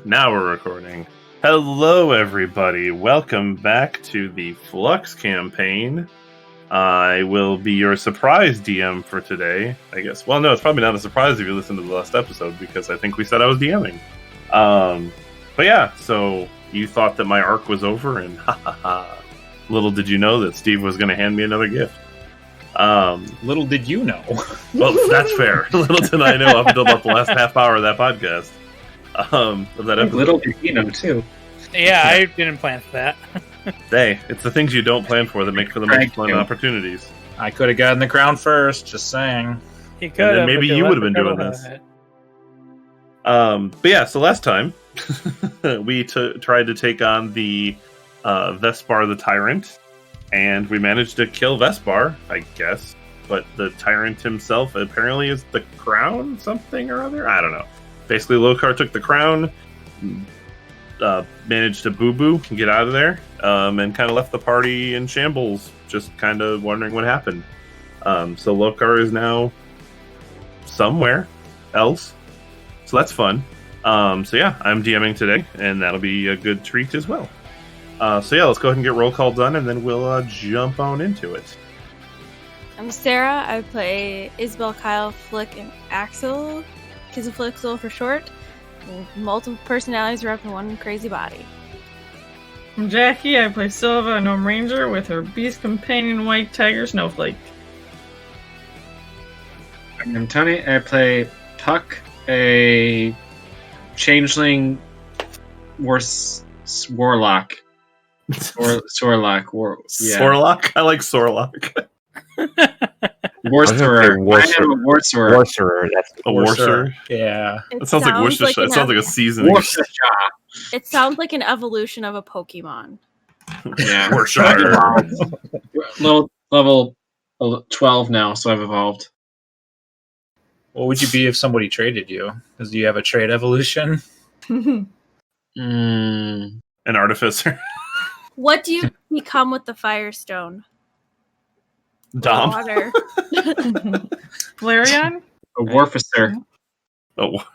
Now we're recording. Hello, everybody. Welcome back to the Flux campaign. I will be your surprise DM for today, I guess. Well, no, it's probably not a surprise if you listen to the last episode, because I think we said I was DMing. But yeah, so you thought that my arc was over, and ha ha ha. Little did you know that Steve was going to hand me another gift. Little did you know. Well, that's fair. Little did I know up until about the last half hour of that podcast. Of that episode. Little did you know, too. Yeah, I didn't plan for that. Hey, it's the things you don't plan for that make for the most fun opportunities. I could have gotten the crown first, just saying. You could then maybe you would have been doing this. But yeah, so last time we tried to take on the Vespar the Tyrant, and we managed to kill Vespar, I guess. But the Tyrant himself apparently is the crown something or other? I don't know. Basically, Lokar took the crown, managed to boo-boo and get out of there, and kind of left the party in shambles, just kind of wondering what happened. So Lokar is now somewhere else. So that's fun. So yeah, I'm DMing today, and that'll be a good treat as well. So yeah, let's go ahead and get roll call done, and then we'll jump on into it. I'm Sarah. I play Isabel, Kyle, Flick, and Axel. Kids of Flixel for short. Multiple personalities wrapped in one crazy body. I'm Jackie. I play Silva, a gnome ranger, with her beast companion, White Tiger Snowflake. I'm Tony. I play Puck, a changeling warlock. Sorlock. Sorlock? I like Sorlock. Warsorer. I am a Warsorer. Warsorer. That's a Warsorer. Yeah. That sounds like Worcestershire. It sounds like a seasoning. It sounds like an evolution of a Pokemon. Yeah. Worcestershire. Level 12 now, so I've evolved. What would you be if somebody traded you? Because you have a trade evolution. An artificer. What do you become with the Firestone? Dom. Water. Flareon? A Warficer. Oh.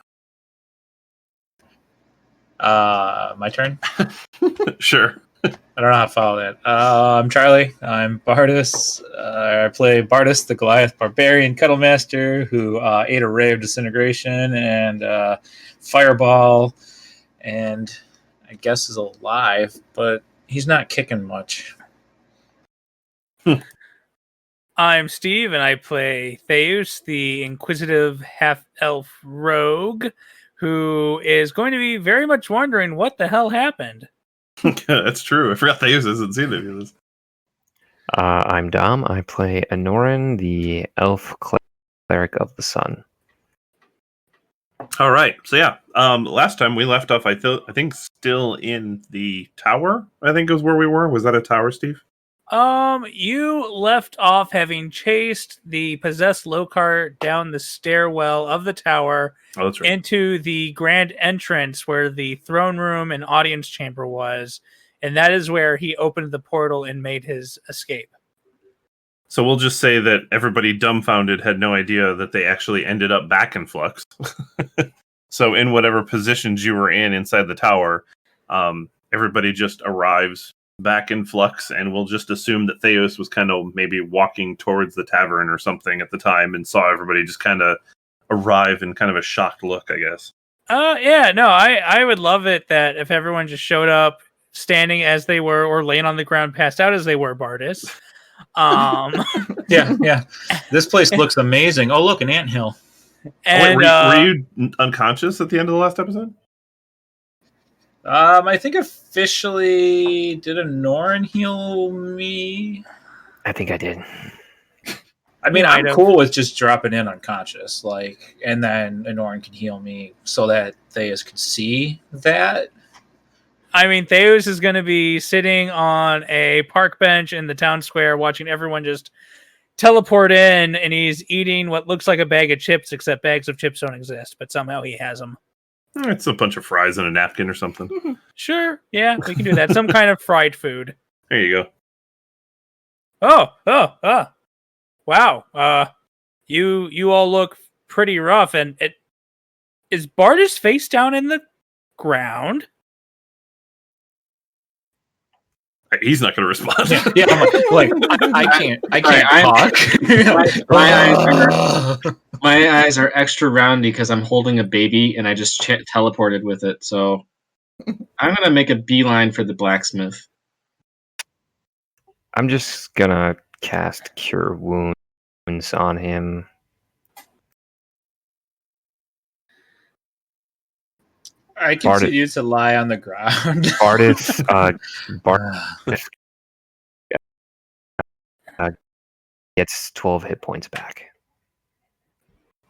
My turn? Sure. I don't know how to follow that. I'm Charlie. I'm Bardus. I play Bardus, the Goliath Barbarian Cuddlemaster, who ate a ray of disintegration and fireball, and I guess is alive, but he's not kicking much. I'm Steve, and I play Theus, the inquisitive half-elf rogue, who is going to be very much wondering what the hell happened. That's true. I forgot Theus hasn't seen any of this. I'm Dom. I play Anoran, the elf cleric of the sun. All right. So yeah, last time we left off, I think still in the tower. I think is where we were. Was that a tower, Steve? You left off having chased the possessed Lokar down the stairwell of the tower into the grand entrance where the throne room and audience chamber was, and that is where he opened the portal and made his escape. So we'll just say that everybody dumbfounded had no idea that they actually ended up back in Flux. So in whatever positions you were in inside the tower, everybody just arrives back in Flux, and we'll just assume that Theos was kind of maybe walking towards the tavern or something at the time and saw everybody just kind of arrive in kind of a shocked look, I guess. Yeah, no, I would love it that if everyone just showed up standing as they were or laying on the ground passed out as they were, Bardus. Yeah. This place looks amazing. Oh, look, an anthill. And were you unconscious at the end of the last episode? I think officially did Anoran heal me? I think I did. I mean, I'm cool with just dropping in unconscious, and then Anoran can heal me so that Theus can see that. I mean, Theus is going to be sitting on a park bench in the town square watching everyone just teleport in, and he's eating what looks like a bag of chips, except bags of chips don't exist, but somehow he has them. It's a bunch of fries and a napkin or something. Sure, yeah, we can do that. Some kind of fried food. There you go. Wow. You all look pretty rough, and is Bardus face down in the ground. He's not going to respond. Yeah, I can't talk. My eyes are extra roundy because I'm holding a baby and I just teleported with it. So I'm gonna make a beeline for the blacksmith. I'm just gonna cast Cure Wounds on him. I continue to lie on the ground. Bardis gets 12 hit points back.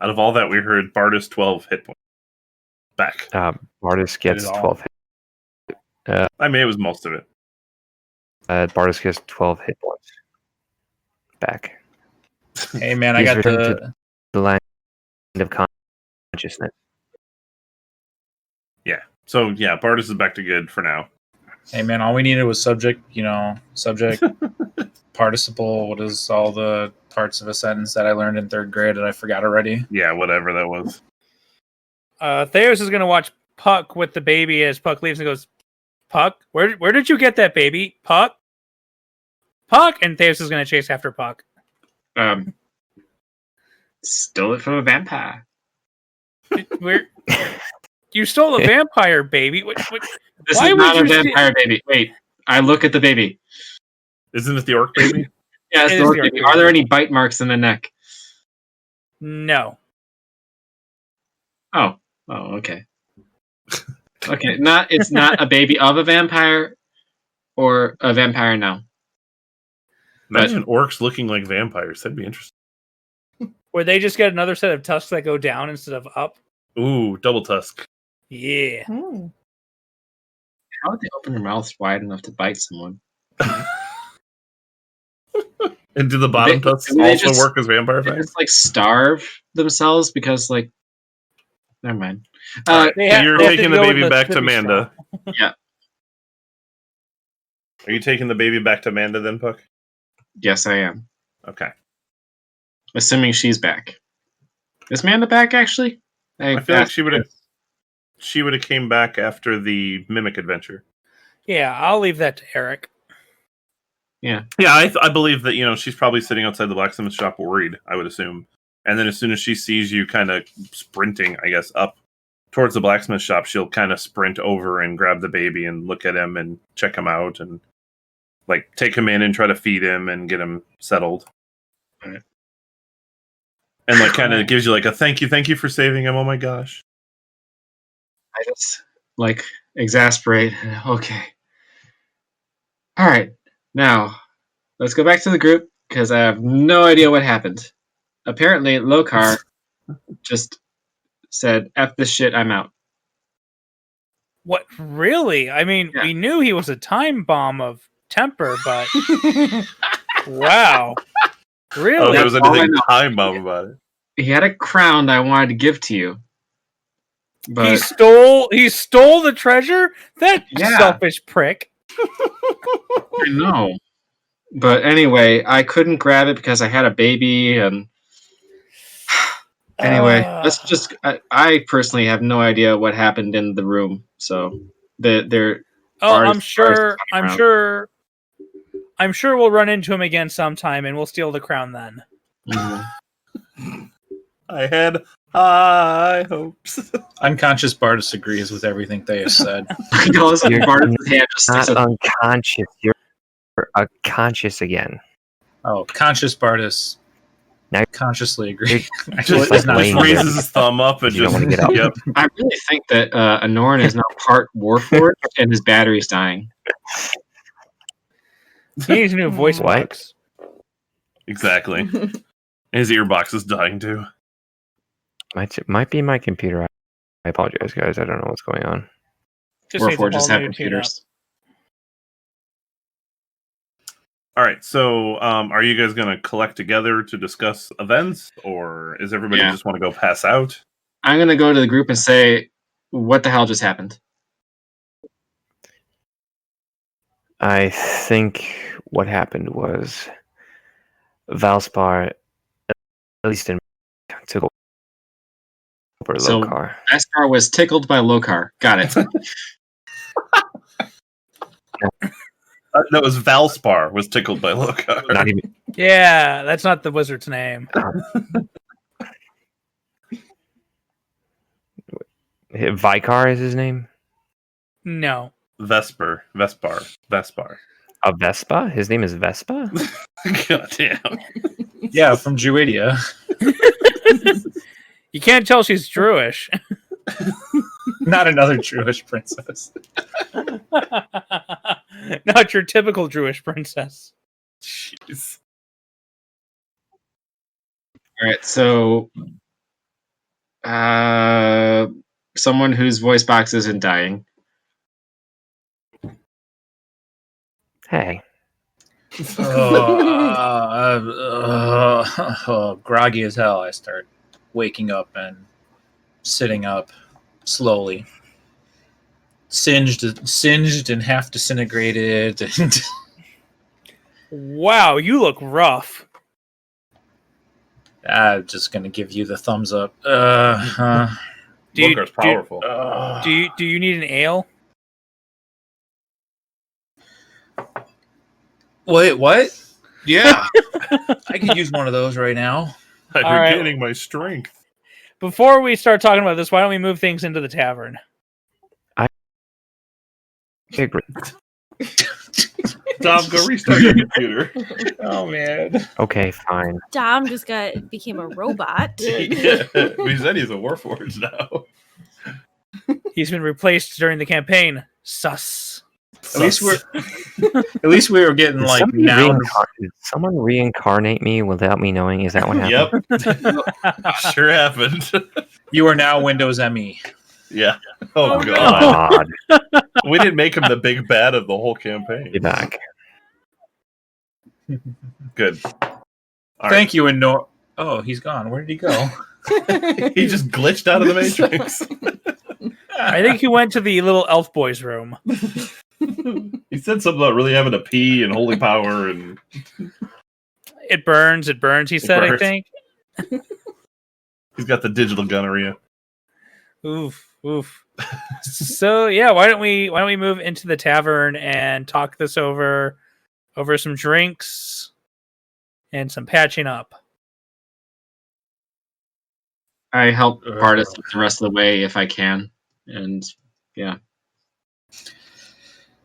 Out of all that, we heard Bardis 12 hit points back. Bardis gets 12 hit. I mean, it was most of it. Bardis gets 12 hit points back. Hey man, I got the land of consciousness. Yeah. So yeah, Bardis is back to good for now. Hey man, all we needed was subject, participle. What is all the parts of a sentence that I learned in 3rd grade that I forgot already? Yeah, whatever that was. Theos is going to watch Puck with the baby as Puck leaves and goes, Puck, where did you get that baby? Puck? And Theos is going to chase after Puck. Stole it from a vampire. You stole a vampire baby. This is not a vampire baby. Wait, I look at the baby. Isn't it the orc baby? Yeah, it's the orc baby. Are there any bite marks in the neck? No. Oh, okay. Okay, it's not a baby of a vampire or a vampire now. Imagine orcs looking like vampires. That'd be interesting. Where they just get another set of tusks that go down instead of up. Ooh, double tusk. Yeah. Ooh. How would they open their mouths wide enough to bite someone? And do the bottom tusks also work as vampire they fangs? just like starve themselves because like never mind. You're taking the baby back to Manda. Yeah. Are you taking the baby back to Manda then, Puck? Yes, I am. Okay. Assuming she's back. Is Manda back actually? I feel like she would have came back after the mimic adventure. Yeah, I'll leave that to Eric. Yeah. Yeah, I believe that, she's probably sitting outside the blacksmith shop worried, I would assume. And then as soon as she sees you kind of sprinting, I guess, up towards the blacksmith shop, she'll kind of sprint over and grab the baby and look at him and check him out and like take him in and try to feed him and get him settled. Right. And like kind of gives you like a thank you for saving him. Oh my gosh. I just like exasperate. Okay. All right. Now, let's go back to the group because I have no idea what happened. Apparently, Lokar just said, F this shit, I'm out. What, really? I mean, we knew he was a time bomb of temper, but wow. Really? Oh, there was anything time bomb about it. He had a crown that I wanted to give to you. But he stole the treasure? That selfish prick. I know. But anyway, I couldn't grab it because I had a baby and anyway, let's just I personally have no idea what happened in the room. So I'm sure we'll run into him again sometime and we'll steal the crown then. Mm-hmm. I had high hopes. Unconscious Bardis agrees with everything they have said. You're not unconscious. You're conscious again. Oh, conscious Bardis. Now consciously agree. Just raises his thumb up and just want to get up. Yep. I really think that Anoran is now part Warforged and his battery's dying. He needs a new voice box. Exactly. His earbox is dying too. Might be my computer. I apologize, guys. I don't know what's going on. Warforged have computers. All right, so are you guys going to collect together to discuss events, or is everybody just want to go pass out? I'm going to go to the group and say, what the hell just happened? I think what happened was Valspar, at least in took For So Lokar. Vespar was tickled by Lokar. Got it. No, it was Valspar was tickled by Lokar. Not even. Yeah, that's not the wizard's name. Vicar is his name. No. Vespar. A Vespa? His name is Vespa? God damn. Yeah, from Druidia. You can't tell she's Druish. Not another Druish princess. Not your typical Druish princess. Jeez. All right, so someone whose voice box isn't dying. Hey. Groggy as hell. I start waking up and sitting up slowly. Singed and half disintegrated. And Wow, you look rough. I'm just gonna give you the thumbs up. Lokar's powerful. Do you need an ale? Wait, what? Yeah, I could use one of those right now. I'm All right. regaining my strength. Before we start talking about this, why don't we move things into the tavern? I agree. Dom, go restart your computer. Oh man. Okay, fine. Dom just became a robot. Yeah, he said he's a warforged now. He's been replaced during the campaign. Sus. At least we were getting Did like somebody nouns. did someone reincarnate me without me knowing? Is that what happened? Yep. Sure happened. You are now Windows ME. Yeah. Oh, Oh, God. God. We didn't make him the big bad of the whole campaign. Be back. Good. All Thank you, and no. Oh, he's gone. Where did he go? right. He just glitched out of the Matrix. I think he went to the little elf boy's room. He said something about really having to pee and holy power and It burns, he said, burns. I think. he's got the digital gonorrhea. Oof. So yeah, why don't we move into the tavern and talk this over some drinks and some patching up. I help Bardis the rest of the way if I can, and yeah.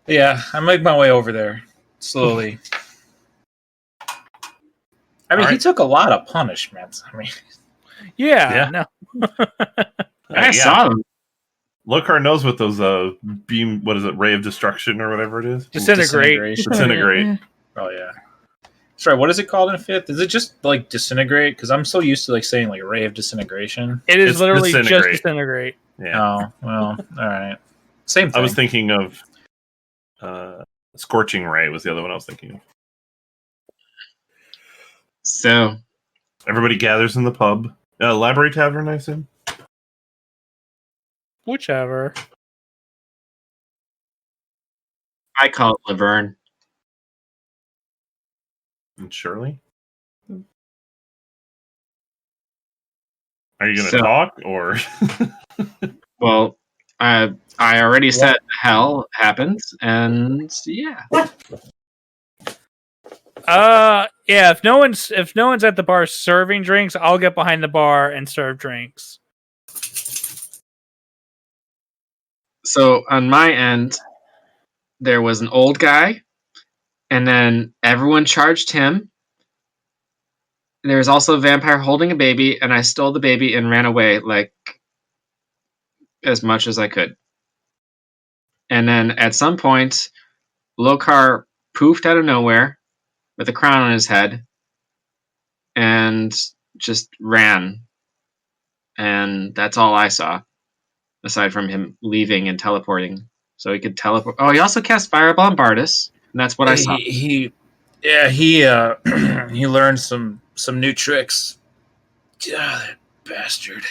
Yeah, I make my way over there slowly. I mean, he took a lot of punishment. I mean, Yeah. Yeah. No. I saw them. Lokar knows what those beam, what is it, ray of destruction or whatever it is? Disintegrate. Disintegrate. Oh yeah. Sorry, what is it called in fifth? Is it just like disintegrate? Because I'm so used to like saying like ray of disintegration. It is It's literally disintegrate. just disintegrate. Yeah. Oh well, all right. Same thing. I was thinking of Scorching Ray was the other one I was thinking of. So Everybody gathers in the pub. Library Tavern, I assume? Whichever. I call it Laverne. And Shirley? Are you going to So- talk, or...? Well, I already said hell happens, and yeah. Yeah, if no one's at the bar serving drinks, I'll get behind the bar and serve drinks. So on my end, there was an old guy, and then everyone charged him. There was also a vampire holding a baby, and I stole the baby and ran away like as much as I could. And then at some point, Lokar poofed out of nowhere with a crown on his head and just ran. And that's all I saw, aside from him leaving and teleporting. So he could teleport. Oh, he also cast Fireball on Bardis, and that's what I saw. He learned some new tricks. Ah, that bastard.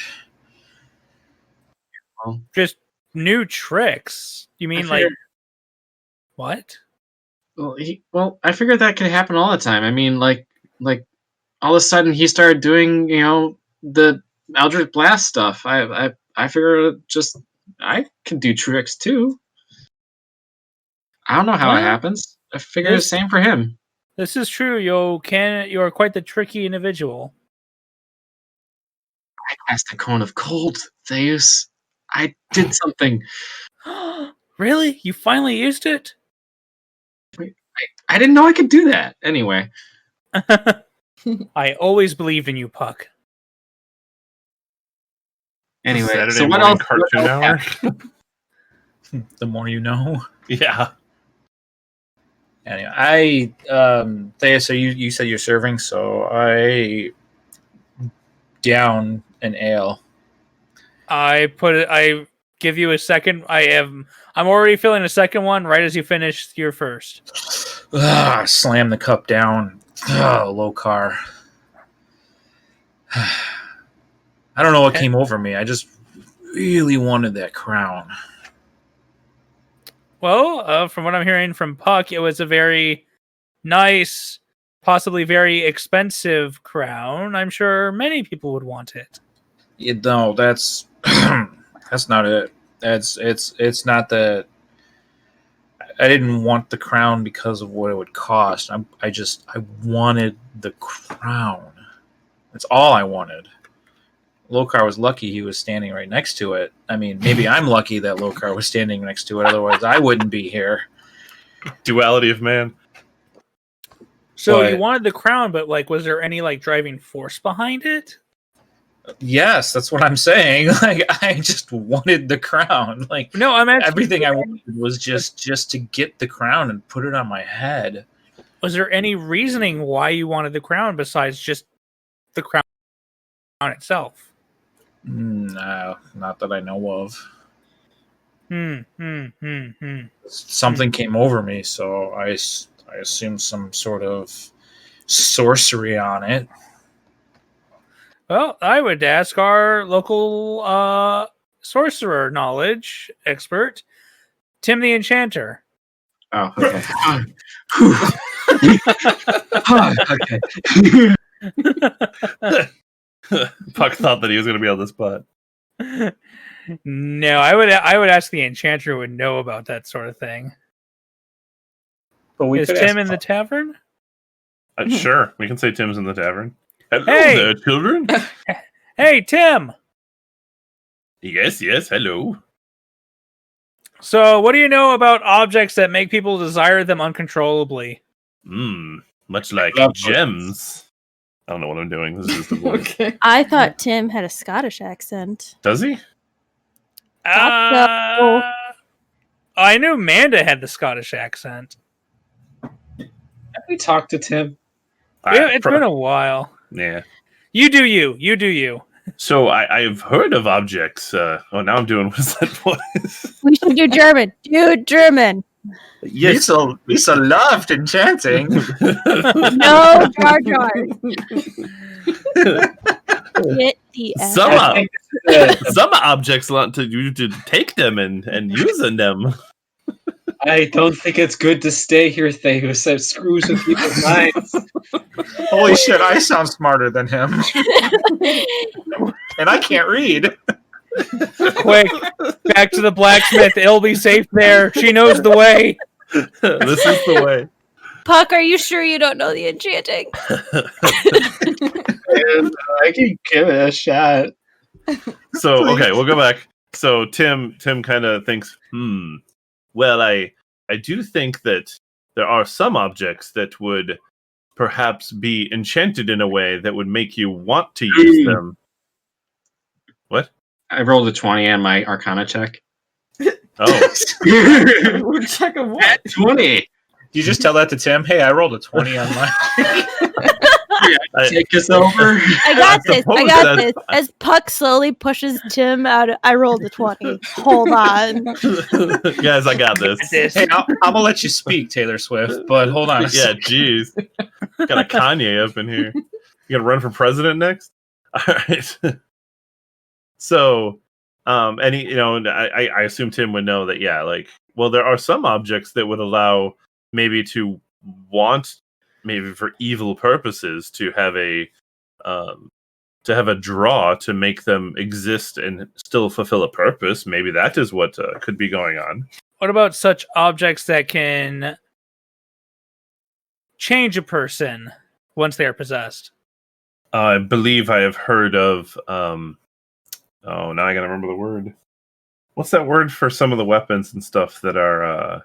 Just new tricks. You mean like what? Well, I figured that could happen all the time. I mean, like all of a sudden he started doing, the Eldritch Blast stuff. I figure just I can do tricks too. I don't know how it happens. I figure the same for him. This is true. You're quite the tricky individual. I cast a cone of cold, Theus. I did something. Really? You finally used it? I didn't know I could do that. Anyway. I always believed in you, Puck. Anyway, Saturday so what morning else? cartoon hour? The more you know. Yeah. Anyway, Thea, so you said you're serving, so I down an ale. I give you a second. I'm already filling a second one right as you finish your first. Slam the cup down. Low car. I don't know what came over me. I just really wanted that crown. Well, from what I'm hearing from Puck, it was a very nice, possibly very expensive crown. I'm sure many people would want it. No, that's that's not it. It's not that. I didn't want the crown because of what it would cost. I wanted the crown. That's all I wanted. Lokar was lucky he was standing right next to it. I mean, maybe I'm lucky that Lokar was standing next to it. Otherwise, I wouldn't be here. Duality of man. So you wanted the crown, but was there any driving force behind it? Yes, that's what I'm saying. I just wanted the crown. No, I'm actually everything I wanted was just to get the crown and put it on my head. Was there any reasoning why you wanted the crown besides just the crown itself? No, not that I know of. Something came over me, so I assumed some sort of sorcery on it. Well, I would ask our local sorcerer knowledge expert, Tim the Enchanter. Oh, okay. Okay. Puck thought that he was going to be on the spot. No, I would ask the Enchanter who would know about that sort of thing. But is Tim in the tavern? Sure, we can say Tim's in the tavern. Hello there, children. Hey, Tim. Yes, hello. So, what do you know about objects that make people desire them uncontrollably? Much like gems. I don't know what I'm doing. This is the voice. Okay. I thought Tim had a Scottish accent. Does he? I knew Amanda had the Scottish accent. Have we talked to Tim? It's been a while. Yeah. You do you. You do you. So I've heard of objects. Now I'm doing what's that voice? We should do German. Do German. Yes. Lisa loved enchanting. No, Jar Jar. Get the some objects want you to take them and using them. I don't think it's good to stay here, Theus. That screws with people's minds. Holy shit, I sound smarter than him. And I can't read. Quick, back to the blacksmith. It'll be safe there. She knows the way. This is the way. Puck, are you sure you don't know the enchanting? And I can give it a shot. So, okay, we'll go back. So Tim kind of thinks, well, I do think that there are some objects that would perhaps be enchanted in a way that would make you want to use them. What? I rolled a 20 on my Arcana check. Oh. Check of what? 20. You just tell that to Tim? Hey, I rolled a 20 on mine. Take us over. I got this. As Puck slowly pushes Tim out, I rolled a 20. Hold on. Guys, I got this. Hey, I'm going to let you speak, Taylor Swift, but hold on. Yeah, jeez. Got a Kanye up in here. You going to run for president next? All right. So, and he, I assume Tim would know that, well, there are some objects that would allow maybe to want, maybe for evil purposes, to have a to have a draw to make them exist and still fulfill a purpose. Maybe that is what could be going on. What about such objects that can change a person once they are possessed? I believe I have heard of... now I gotta remember the word. What's that word for some of the weapons and stuff that are...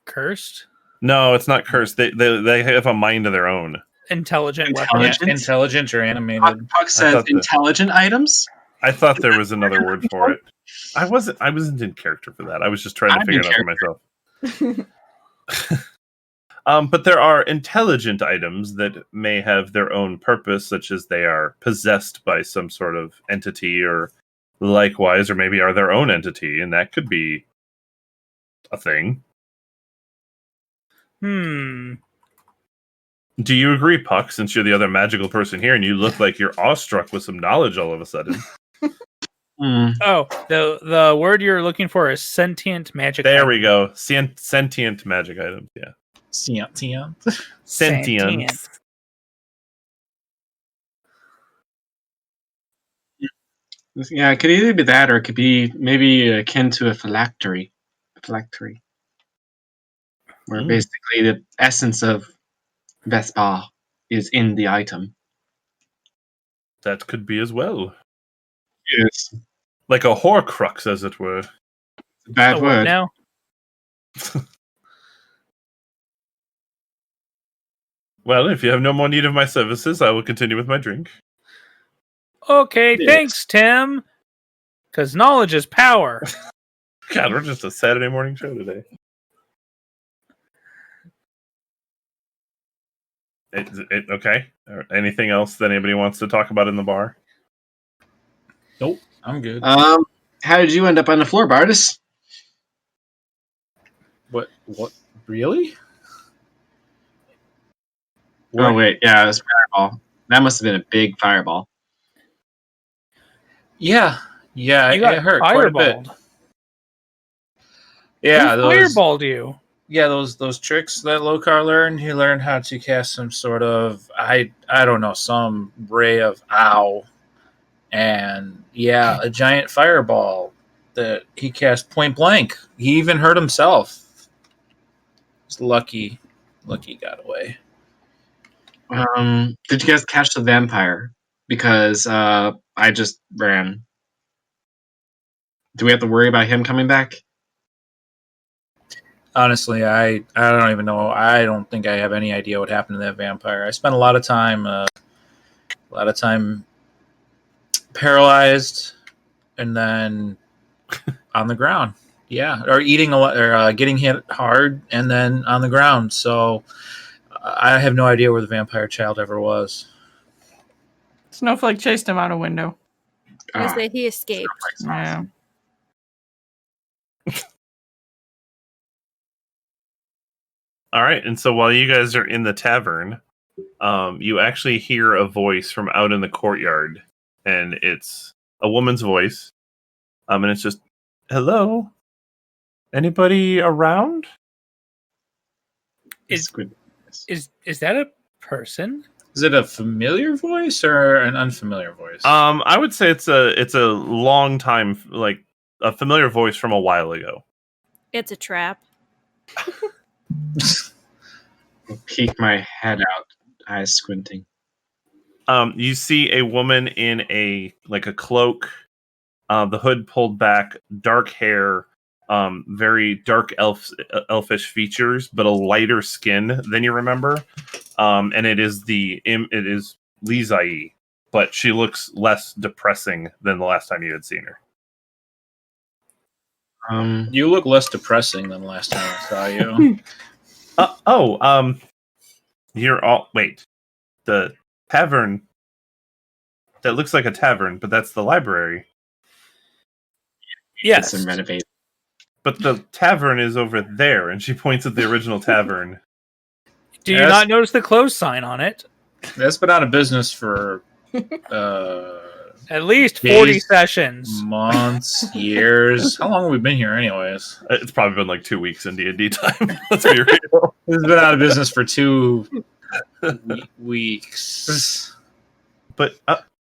Cursed? No, it's not cursed. They have a mind of their own. Intelligent Intelligent? weapons. Intelligent or animated. Puck says thought that- intelligent items. I thought there was another word for it. I wasn't in character for that. I was just trying to figure it out for myself. But there are intelligent items that may have their own purpose, such as they are possessed by some sort of entity or likewise, or maybe are their own entity, and that could be a thing. Do you agree, Puck, since you're the other magical person here and you look like you're awestruck with some knowledge all of a sudden? Oh, the word you're looking for is sentient magic. There item. we go. Sentient magic items, yeah. Sentient. Yeah, it could either be that or it could be maybe akin to a phylactery. Where basically the essence of Vespa is in the item. That could be as well. Yes. Like a horcrux, as it were. It's a bad word. Now, Well, if you have no more need of my services, I will continue with my drink. okay, Yes. thanks, Tim. Because knowledge is power. God, we're just a Saturday morning show today. Okay. Anything else that anybody wants to talk about in the bar? Nope, I'm good. How did you end up on the floor, Bardis? What? Really? Oh wait, yeah, it was fireball. That must have been a big fireball. Yeah, You got it hurt quite a bit. fireballed. Yeah, Who those fireballed you? those tricks that Lokar learned. He learned how to cast some sort of I don't know, some ray of ow, and a giant fireball that he cast point blank. He even hurt himself. It's lucky he got away. Did you guys catch the vampire? Because I just ran. Do we have to worry about him coming back? Honestly, I don't even know. I don't think I have any idea what happened to that vampire. I spent a lot of time paralyzed, and then on the ground. Yeah, or eating a lot, or getting hit hard, and then on the ground. So I have no idea where the vampire child ever was. Snowflake chased him out a window. I say he escaped. Yeah. All right, and so while you guys are in the tavern, you actually hear a voice from out in the courtyard, and it's a woman's voice, and it's just, "Hello, anybody around?" Is that a person? Is it a familiar voice or an unfamiliar voice? I would say it's a long time, like a familiar voice from a while ago. It's a trap. I'll peek my head out, eyes squinting. You see a woman in a cloak, the hood pulled back, dark hair, very dark elfish features, but a lighter skin than you remember. And it is Leezahie, but she looks less depressing than the last time you had seen her. You look less depressing than the last time I saw you. You're all... Wait. The tavern... That looks like a tavern, but that's the library. Yes. It's renovated. But the tavern is over there, and she points at the original tavern. Do you not notice the close sign on it? That's been out of business for... At least 40 days, sessions. months, years. How long have we been here anyways? It's probably been like 2 weeks in D&D time. Let's be real. It's been out of business for 2 weeks. But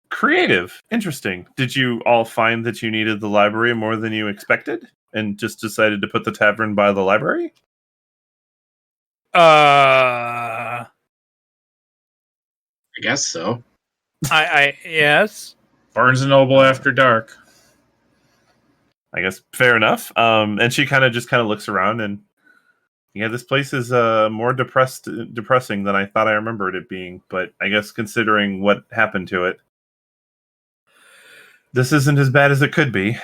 Creative. Interesting. Did you all find that you needed the library more than you expected and just decided to put the tavern by the library? I guess so. Yes. Barnes and Noble after dark. I guess fair enough. And she kind of looks around and yeah, this place is more depressing than I thought I remembered it being. But I guess considering what happened to it, this isn't as bad as it could be.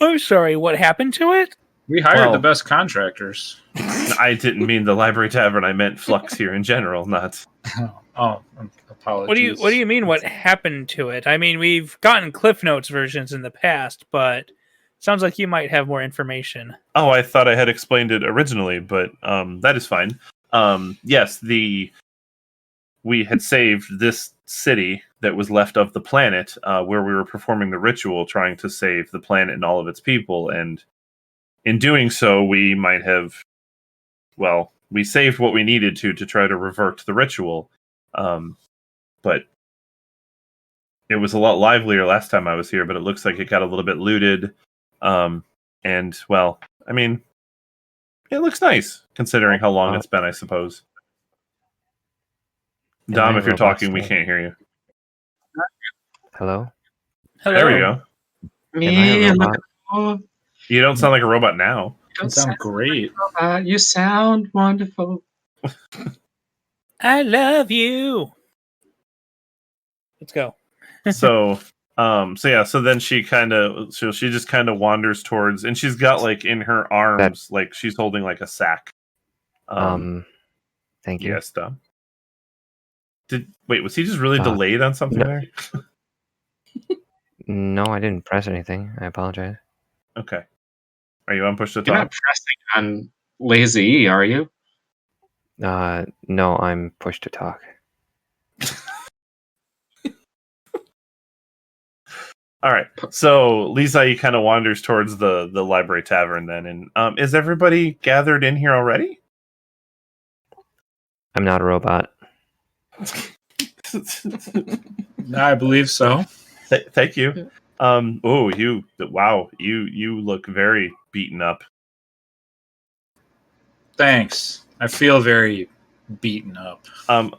I'm sorry, what happened to it? We hired the best contractors. I didn't mean the library tavern. I meant Flux here in general, not. Apologies. What do you mean? What happened to it? I mean, we've gotten Cliff Notes versions in the past, but sounds like you might have more information. Oh, I thought I had explained it originally, but that is fine. Yes, we had saved this city that was left of the planet, where we were performing the ritual, trying to save the planet and all of its people, and in doing so, we might have, we saved what we needed to try to revert the ritual. But it was a lot livelier last time I was here, but it looks like it got a little bit looted. And, I mean, it looks nice, considering how long it's been, I suppose. Dom, if you're talking, we can't hear you. Hello? There we go. You don't sound like a robot now. You sound great. You sound wonderful. I love you. Let's go. So then she just kind of wanders towards, and she's got like in her arms, like she's holding like a sack. Thank you. Yes, Dom. Was he just really delayed on something there? No, I didn't press anything. I apologize. Okay. Are you on push to talk? You're not pressing on Leezahie, are you? No, I'm push to talk. All right. So Leezahie kind of wanders towards the library tavern then, and is everybody gathered in here already? I'm not a robot. I believe so. Thank you. You look very beaten up. Thanks. I feel very beaten up.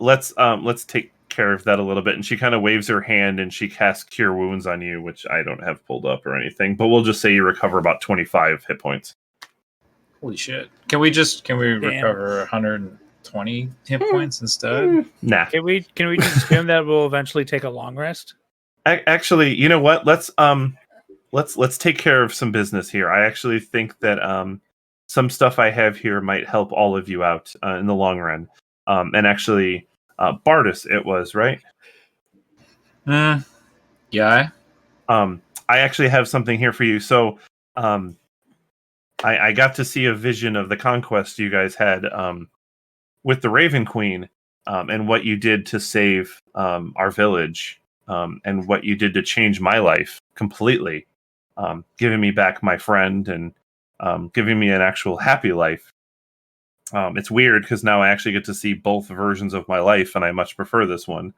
Let's take care of that a little bit. And she kind of waves her hand and she casts Cure Wounds on you, which I don't have pulled up or anything, but we'll just say you recover about 25 hit points. Holy shit. Can we recover 120 hit points instead? Nah. Can we just assume that we'll eventually take a long rest? Actually, you know what? Let's take care of some business here. I actually think that some stuff I have here might help all of you out in the long run. And actually, Bardus, it was, right? Yeah. I actually have something here for you. So, I got to see a vision of the conquest you guys had with the Raven Queen, and what you did to save our village, and what you did to change my life completely, giving me back my friend and giving me an actual happy life. It's weird because now I actually get to see both versions of my life, and I much prefer this one.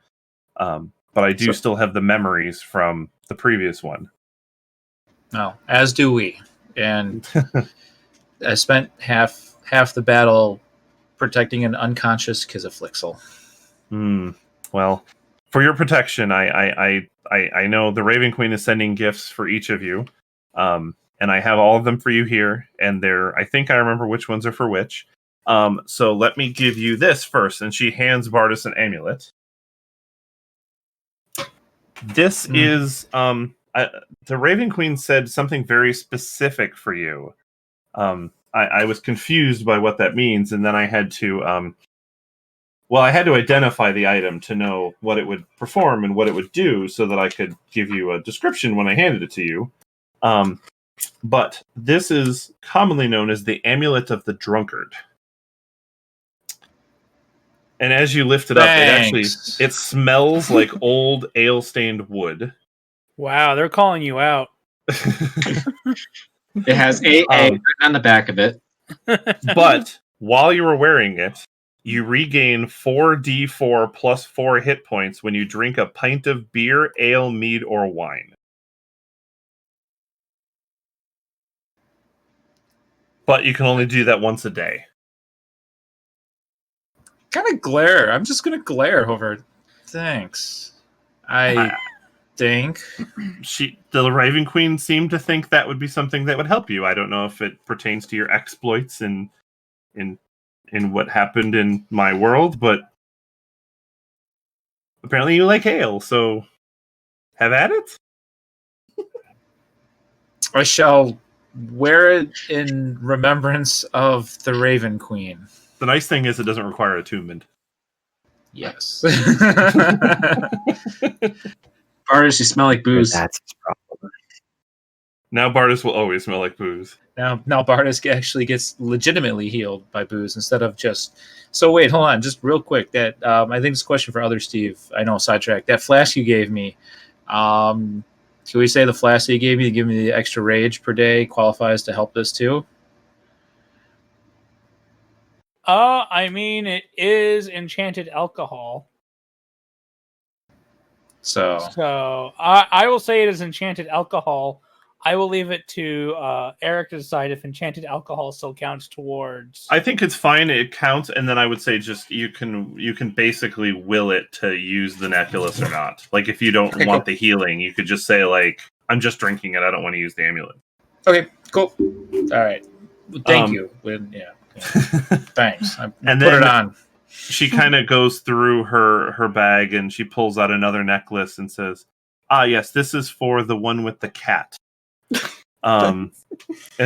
But I do still have the memories from the previous one. No, as do we. And I spent half the battle protecting an unconscious Kizaflixel. Well, for your protection, I know the Raven Queen is sending gifts for each of you, and I have all of them for you here. And I think I remember which ones are for which. So let me give you this first. And she hands Bardus an amulet. This is the Raven Queen said something very specific for you. I was confused by what that means, and then I had to I had to identify the item to know what it would perform and what it would do, so that I could give you a description when I handed it to you. But this is commonly known as the Amulet of the Drunkard. And as you lift it up, it smells like old ale-stained wood. Wow, they're calling you out. It has AA written on the back of it. But while you were wearing it, You regain 4d4 plus 4 hit points when you drink a pint of beer, ale, mead, or wine. But you can only do that once a day. Kind of glare. I'm just going to glare over. Thanks. I think. The Raven Queen seemed to think that would be something that would help you. I don't know if it pertains to your exploits in what happened in my world, but apparently you like ale, so have at it. I shall wear it in remembrance of the Raven Queen. The nice thing is it doesn't require attunement. Yes. Bardus, you smell like booze. That's his problem. Now Bardus will always smell like booze. Now Bardus actually gets legitimately healed by booze instead of just... So wait, hold on, just real quick. That I think it's a question for other Steve. I know, sidetrack. That flask you gave me, can we say the flask that you gave me to give me the extra rage per day qualifies to help this too? I mean, it is enchanted alcohol. So I will say it is enchanted alcohol. I will leave it to Eric to decide if enchanted alcohol still counts towards. I think it's fine. It counts, and then I would say just you can basically will it to use the necklace or not. Like if you don't want the healing, you could just say like, I'm just drinking it. I don't want to use the amulet. Okay, cool. All right. Well, thank you. Yeah. Thanks. I and put then it on. She kind of goes through her bag and she pulls out another necklace and says, "Ah, yes, this is for the one with the cat." And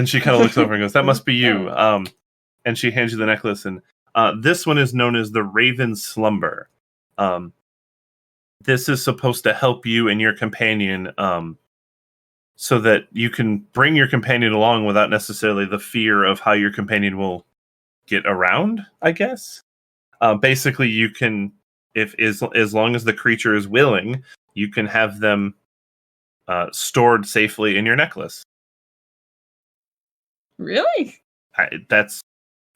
she kind of looks over and goes, "That must be you." And she hands you the necklace, and this one is known as the Raven Slumber. This is supposed to help you and your companion, so that you can bring your companion along without necessarily the fear of how your companion will get around, I guess. Basically, you can, if as long as the creature is willing, you can have them stored safely in your necklace. Really? That's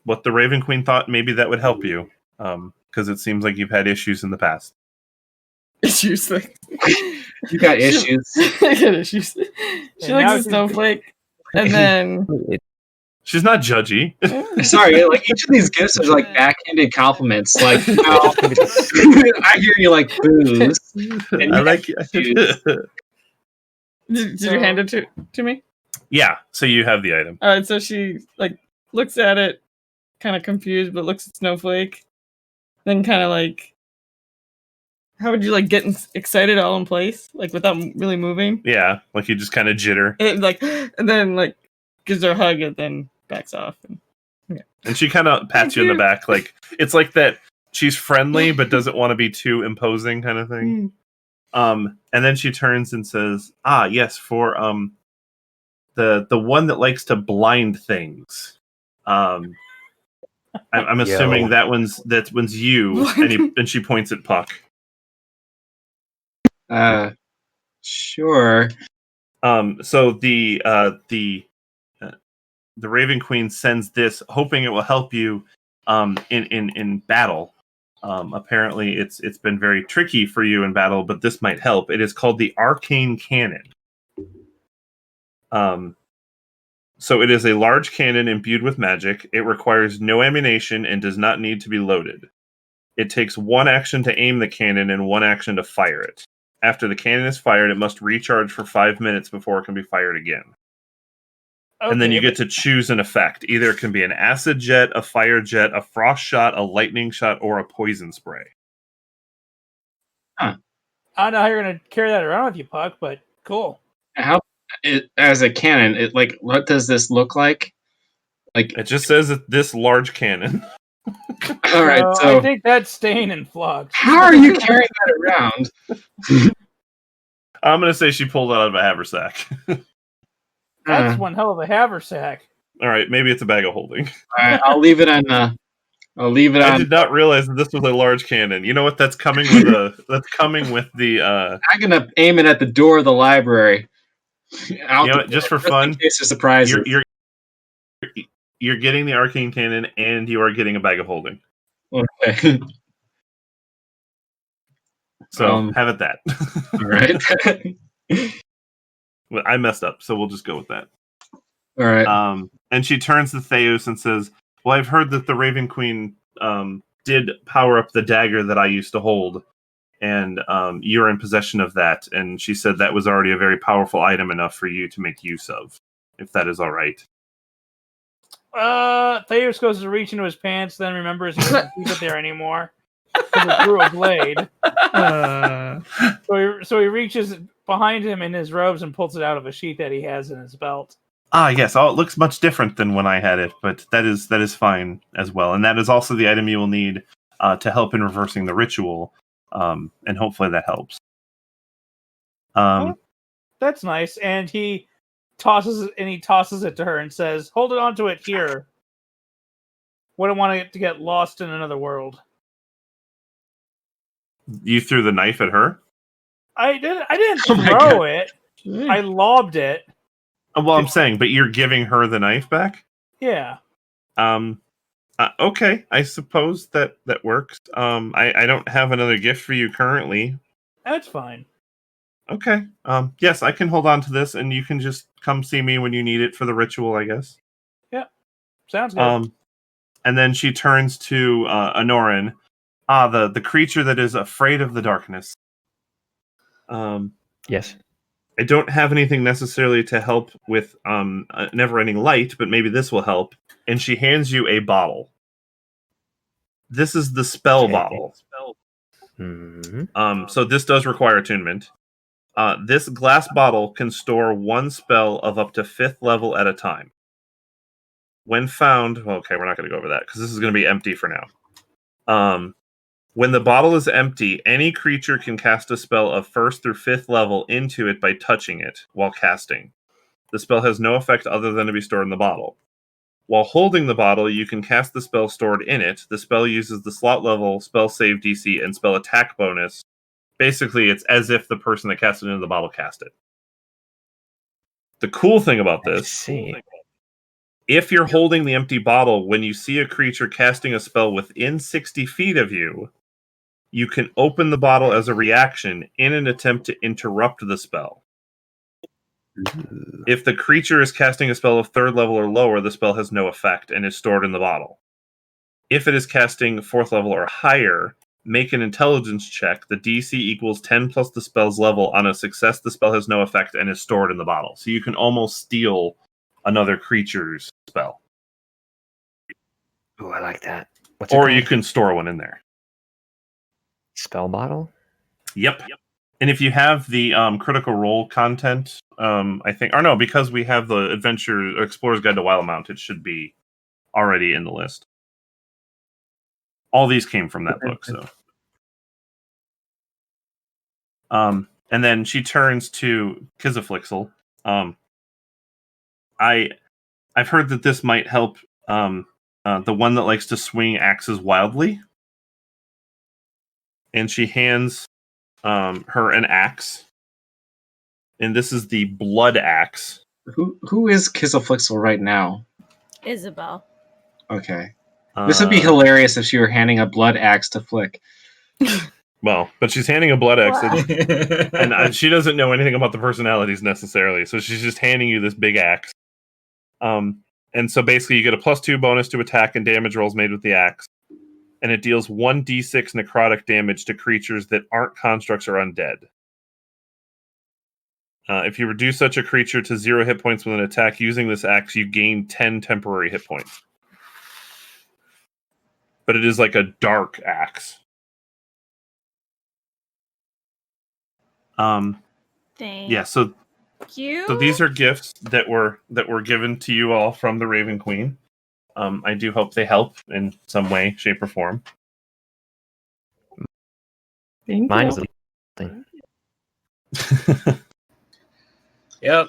what the Raven Queen thought. Maybe that would help you, because it seems like you've had issues in the past. Issues like you got issues. I got issues. She likes a snowflake, and then she's not judgy. Sorry, like each of these gifts are like backhanded compliments. Like, I hear you like booze. And I like issues. Did you hand it to me? Yeah. So you have the item. All right. So she like looks at it, kind of confused, but looks at Snowflake, then kind of like. How would you like get excited all in place, like without really moving? Yeah, like you just kind of jitter, and then like gives her a hug and then backs off. And she kind of pats you in the back, like it's like that. She's friendly but doesn't want to be too imposing, kind of thing. And then she turns and says, "Ah, yes, for the one that likes to blind things. I'm assuming that one's you." And she points at Puck. Sure. So the Raven Queen sends this, hoping it will help you in battle. Apparently, it's been very tricky for you in battle, but this might help. It is called the Arcane Cannon. So it is a large cannon imbued with magic. It requires no ammunition and does not need to be loaded. It takes one action to aim the cannon and one action to fire it. After the cannon is fired, it must recharge for 5 minutes before it can be fired again. Okay, and then you get to choose an effect. Either it can be an acid jet, a fire jet, a frost shot, a lightning shot, or a poison spray. Huh. I don't know how you're going to carry that around with you, Puck, but cool. As a cannon, what does this look like? Like it just says that this large cannon. All right, so I think that's staying in Flux. How are you carrying that around? I'm going to say she pulled it out of a haversack. That's one hell of a haversack. All right, maybe it's a bag of holding. All right, I'll leave it on. I did not realize that this was a large cannon. You know what? That's coming with the. I'm gonna aim it at the door of the library. Just for fun, in case of surprises. You're getting the arcane cannon, and you are getting a bag of holding. Okay. So have it that. All right. Well, I messed up, so we'll just go with that. All right. And she turns to Theus and says, "Well, I've heard that the Raven Queen did power up the dagger that I used to hold, and you're in possession of that. And she said that was already a very powerful item enough for you to make use of, if that is all right." Theus goes to reach into his pants, then remembers he doesn't keep it there anymore. Because it threw a blade. So he reaches behind him in his robes and pulls it out of a sheath that he has in his belt. Yes. Oh, it looks much different than when I had it, but that is fine as well. And that is also the item you will need to help in reversing the ritual, and hopefully that helps. That's nice. And he tosses it to her and says, "Hold it onto it here. Wouldn't want it to get lost in another world." You threw the knife at her? I didn't throw it. I lobbed it. Well, I'm saying, but you're giving her the knife back? Yeah. Okay, I suppose that works. I don't have another gift for you currently. That's fine. Okay. Yes, I can hold on to this, and you can just come see me when you need it for the ritual, I guess. Yeah. Sounds good. And then she turns to Anorin. The creature that is afraid of the darkness. Yes. I don't have anything necessarily to help with never-ending light, but maybe this will help. And she hands you a bottle. This is the spell bottle. Mm-hmm. So this does require attunement. This glass bottle can store one spell of up to 5th level at a time. When found... Okay, we're not going to go over that, because this is going to be empty for now. When the bottle is empty, any creature can cast a spell of 1st through 5th level into it by touching it while casting. The spell has no effect other than to be stored in the bottle. While holding the bottle, you can cast the spell stored in it. The spell uses the slot level, spell save DC, and spell attack bonus. Basically, it's as if the person that cast it into the bottle cast it. The cool thing about this... If you're holding the empty bottle when you see a creature casting a spell within 60 feet of you, you can open the bottle as a reaction in an attempt to interrupt the spell. If the creature is casting a spell of 3rd level or lower, the spell has no effect and is stored in the bottle. If it is casting 4th level or higher, make an intelligence check. The DC equals 10 plus the spell's level. On a success, the spell has no effect and is stored in the bottle. So you can almost steal another creature's spell. Oh, I like that. Or you can store one in there. Spell bottle? Yep. And if you have the critical role content, I think... Or no, because we have the Adventure Explorer's Guide to Wildmount, it should be already in the list. All these came from that book, so... and then she turns to Kizaflixel. I've heard that this might help the one that likes to swing axes wildly. And she hands her an axe. And this is the blood axe. Who is Kizaflixel right now? Isabel. Okay. This would be hilarious if she were handing a blood axe to Flick. Well, but she's handing a blood axe. Wow. And she doesn't know anything about the personalities necessarily. So she's just handing you this big axe. And so basically you get a +2 bonus to attack and damage rolls made with the axe. And it deals 1d6 necrotic damage to creatures that aren't constructs or undead. If you reduce such a creature to 0 hit points with an attack using this axe, you gain 10 temporary hit points. But it is like a dark axe. Yeah, so these are gifts that were given to you all from the Raven Queen. I do hope they help in some way, shape, or form. Mine's the Yep.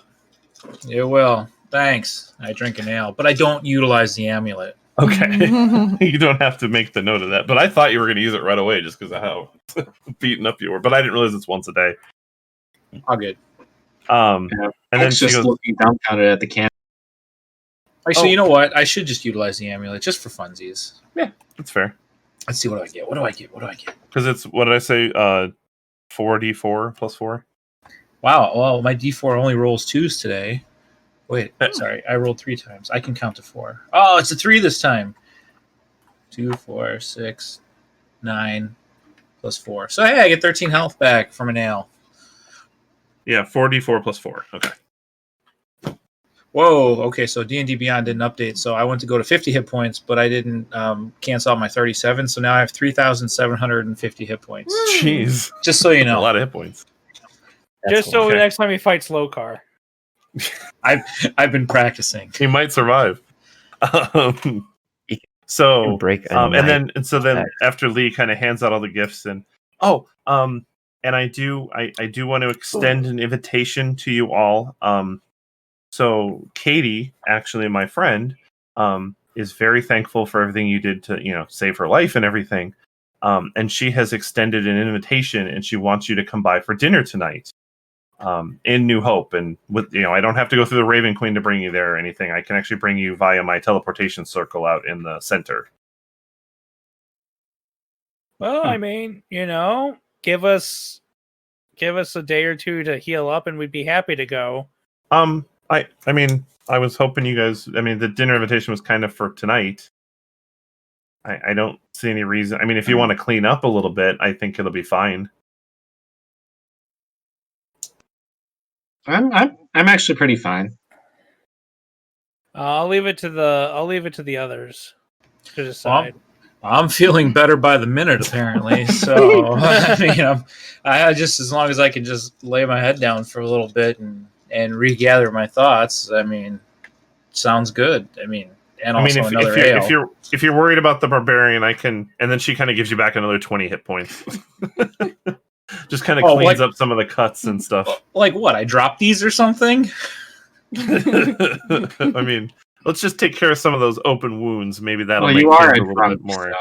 It will. Thanks. I drink an ale, but I don't utilize the amulet. Okay. You don't have to make the note of that. But I thought you were going to use it right away just because of how beaten up you were. But I didn't realize it's once a day. All good. And then she just goes, looking dumbfounded at the can. Actually, you know what? I should just utilize the amulet just for funsies. Yeah, that's fair. Let's see, what do I get? What do I get? Because it's, what did I say? 4d4 plus 4. Wow. Well, my D4 only rolls 2s today. Wait, sorry. I rolled 3 times. I can count to 4. Oh, it's a 3 this time. 2, 4, 6, 9 plus 4. So hey, I get 13 health back from a nail. Yeah, 4d4 plus 4. Okay. Whoa. Okay, so D&D Beyond didn't update, so I went to go to 50 hit points, but I didn't cancel out my 37, so now I have 3,750 hit points. Jeez. Just so you know. A lot of hit points. Just so next time he fights Lokar. I've been practicing. He might survive. So break and then after Lee kind of hands out all the gifts and and I do want to extend an invitation to you all. So Katie, actually my friend, is very thankful for everything you did to, save her life and everything. And she has extended an invitation and she wants you to come by for dinner tonight. In New Hope, and with I don't have to go through the Raven Queen to bring you there or anything. I can actually bring you via my teleportation circle out in the center. Well, I mean, give us a day or two to heal up, and we'd be happy to go. I mean, I was hoping you guys. I mean, the dinner invitation was kind of for tonight. I don't see any reason. I mean, if you want to clean up a little bit, I think it'll be fine. I'm actually pretty fine. I'll leave it to the others to decide. I'm feeling better by the minute, apparently. So I just, as long as I can just lay my head down for a little bit and regather my thoughts. I mean, sounds good. And also another ale. If you're worried about the barbarian, I can. And then she kind of gives you back another 20 hit points. Just kind of cleans up some of the cuts and stuff. Like what? I dropped these or something? I mean, let's just take care of some of those open wounds. Maybe that'll make things a little bit more.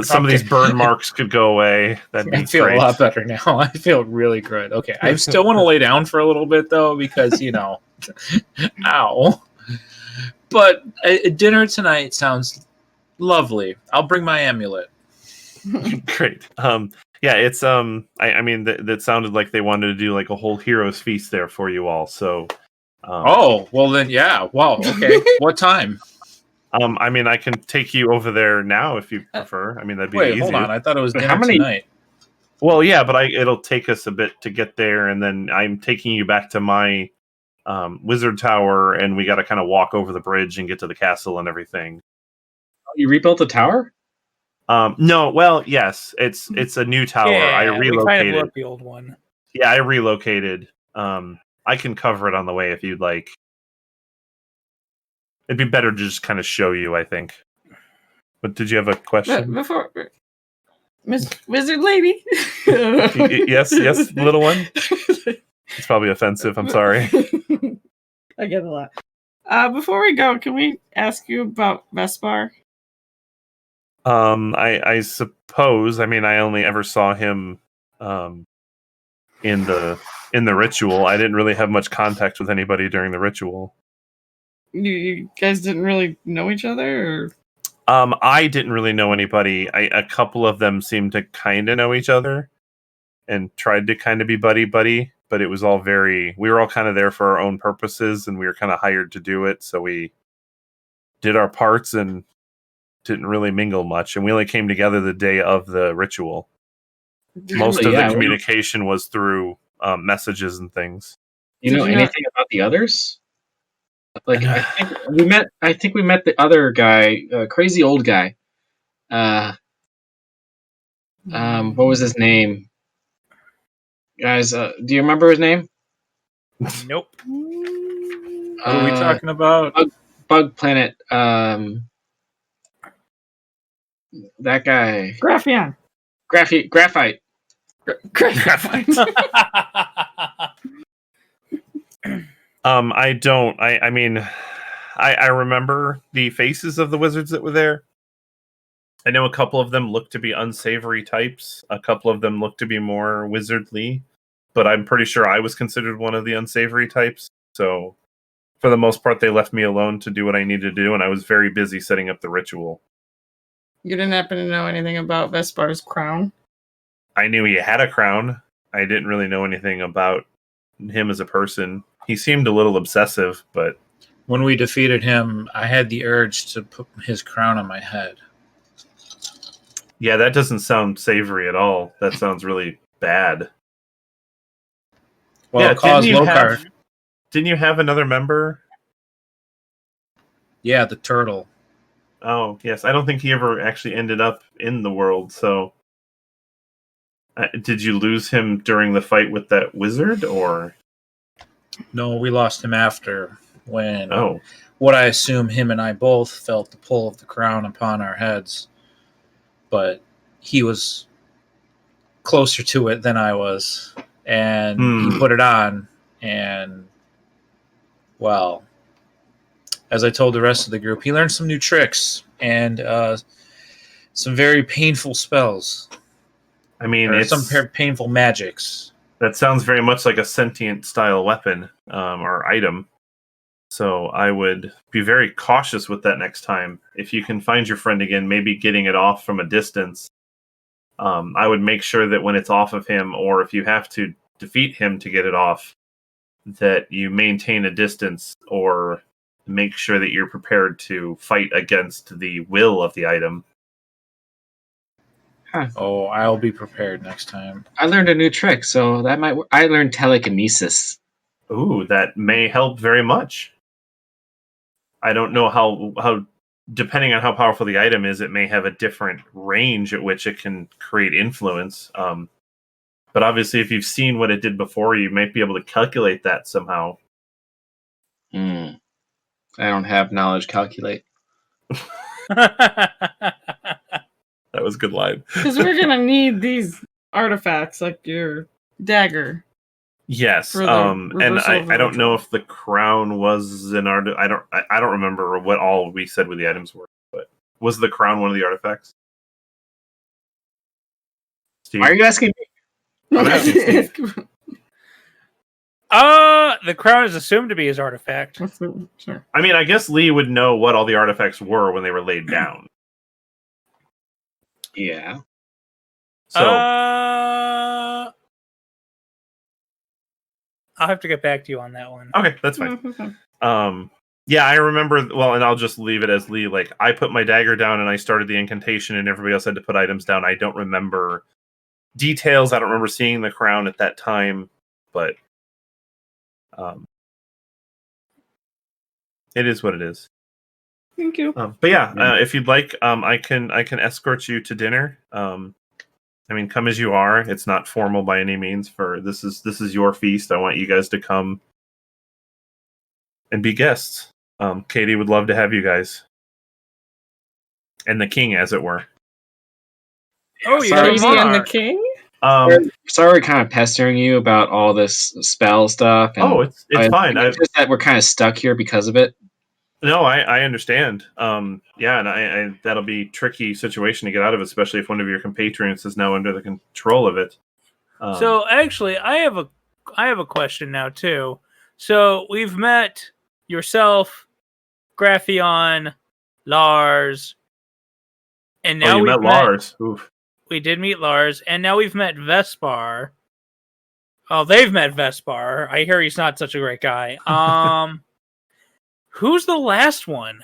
Some of these burn marks could go away. That'd be I feel great. a lot better now. I feel really good. Okay, I still want to lay down for a little bit though, because ow. But dinner tonight sounds lovely. I'll bring my amulet. Great. Yeah, it's I mean that sounded like they wanted to do like a whole hero's feast there for you all. So oh, well then yeah. Wow, okay. What time? I mean I can take you over there now if you prefer. I mean that'd be easy. Hold on. I thought it was dinner tonight. Well, yeah, but it'll take us a bit to get there, and then I'm taking you back to my wizard tower, and we got to kind of walk over the bridge and get to the castle and everything. You rebuilt the tower? No, well, yes, it's a new tower. Yeah, I relocated. we kind of left the old one. Yeah, I relocated. I can cover it on the way if you'd like. It'd be better to just kind of show you, I think. But did you have a question? Before, Miss Wizard Lady. Yes, little one. It's probably offensive. I'm sorry. I get a lot. Before we go, can we ask you about Vespar? I suppose. I mean, I only ever saw him in the ritual. I didn't really have much contact with anybody during the ritual. You guys didn't really know each other, or? I didn't really know anybody. A couple of them seemed to kind of know each other and tried to kind of be buddy, but it was all we were all kind of there for our own purposes, and we were kind of hired to do it, so we did our parts and didn't really mingle much, and we only came together the day of the ritual. Most of the communication was through messages and things. You know anything about the others? Like I think we met the other guy, crazy old guy. What was his name? Guys, do you remember his name? Nope. What are we talking about? Bug Planet. That guy. Graphion. Graphite. Graphite. I don't. I mean, I remember the faces of the wizards that were there. I know a couple of them look to be unsavory types. A couple of them look to be more wizardly, but I'm pretty sure I was considered one of the unsavory types. So, for the most part, they left me alone to do what I needed to do, and I was very busy setting up the ritual. You didn't happen to know anything about Vespar's crown? I knew he had a crown. I didn't really know anything about him as a person. He seemed a little obsessive, but... When we defeated him, I had the urge to put his crown on my head. Yeah, that doesn't sound savory at all. That sounds really bad. Well, yeah, didn't you have another member? Yeah, the turtle. Oh, yes. I don't think he ever actually ended up in the world, so... did you lose him during the fight with that wizard, or...? No, we lost him after, when what I assume him and I both felt the pull of the crown upon our heads. But he was closer to it than I was, and he put it on, and, well, as I told the rest of the group, he learned some new tricks and some very painful spells. I mean, it's some painful magics. That sounds very much like a sentient style weapon or item. So I would be very cautious with that next time. If you can find your friend again, maybe getting it off from a distance. I would make sure that when it's off of him, or if you have to defeat him to get it off, that you maintain a distance, or make sure that you're prepared to fight against the will of the item. Huh. Oh, I'll be prepared next time. I learned a new trick, so that might work. I learned telekinesis. Ooh, that may help very much. I don't know how depending on how powerful the item is, it may have a different range at which it can create influence. But obviously, if you've seen what it did before, you might be able to calculate that somehow. I don't have knowledge calculate. That was a good line. Because we're going to need these artifacts, like your dagger. Yes, and I don't know if the crown was an art. I don't remember what all we said what the items were, but was the crown one of the artifacts? Steve? Why are you asking me? I'm asking Steve. The crown is assumed to be his artifact. Sure. I mean, I guess Lee would know what all the artifacts were when they were laid down. Yeah. So I'll have to get back to you on that one. Okay, that's fine. Yeah, I remember. Well, and I'll just leave it as Lee. Like, I put my dagger down and I started the incantation, and everybody else had to put items down. I don't remember details. I don't remember seeing the crown at that time, but it is what it is. Thank you. But yeah, if you'd like, I can escort you to dinner. I mean, come as you are. It's not formal by any means. This is your feast. I want you guys to come and be guests. Katie would love to have you guys, and the king, as it were. Oh, Katie and the king. Sorry, we're kind of pestering you about all this spell stuff. And it's fine. It's just that we're kind of stuck here because of it. No, I understand. Yeah, and I that'll be a tricky situation to get out of, especially if one of your compatriots is now under the control of it. So actually, I have a question now too. So we've met yourself, Graphion, Lars, and now we've met Lars. Oof. We did meet Lars, and now we've met Vespar. Oh, they've met Vespar. I hear he's not such a great guy. Who's the last one?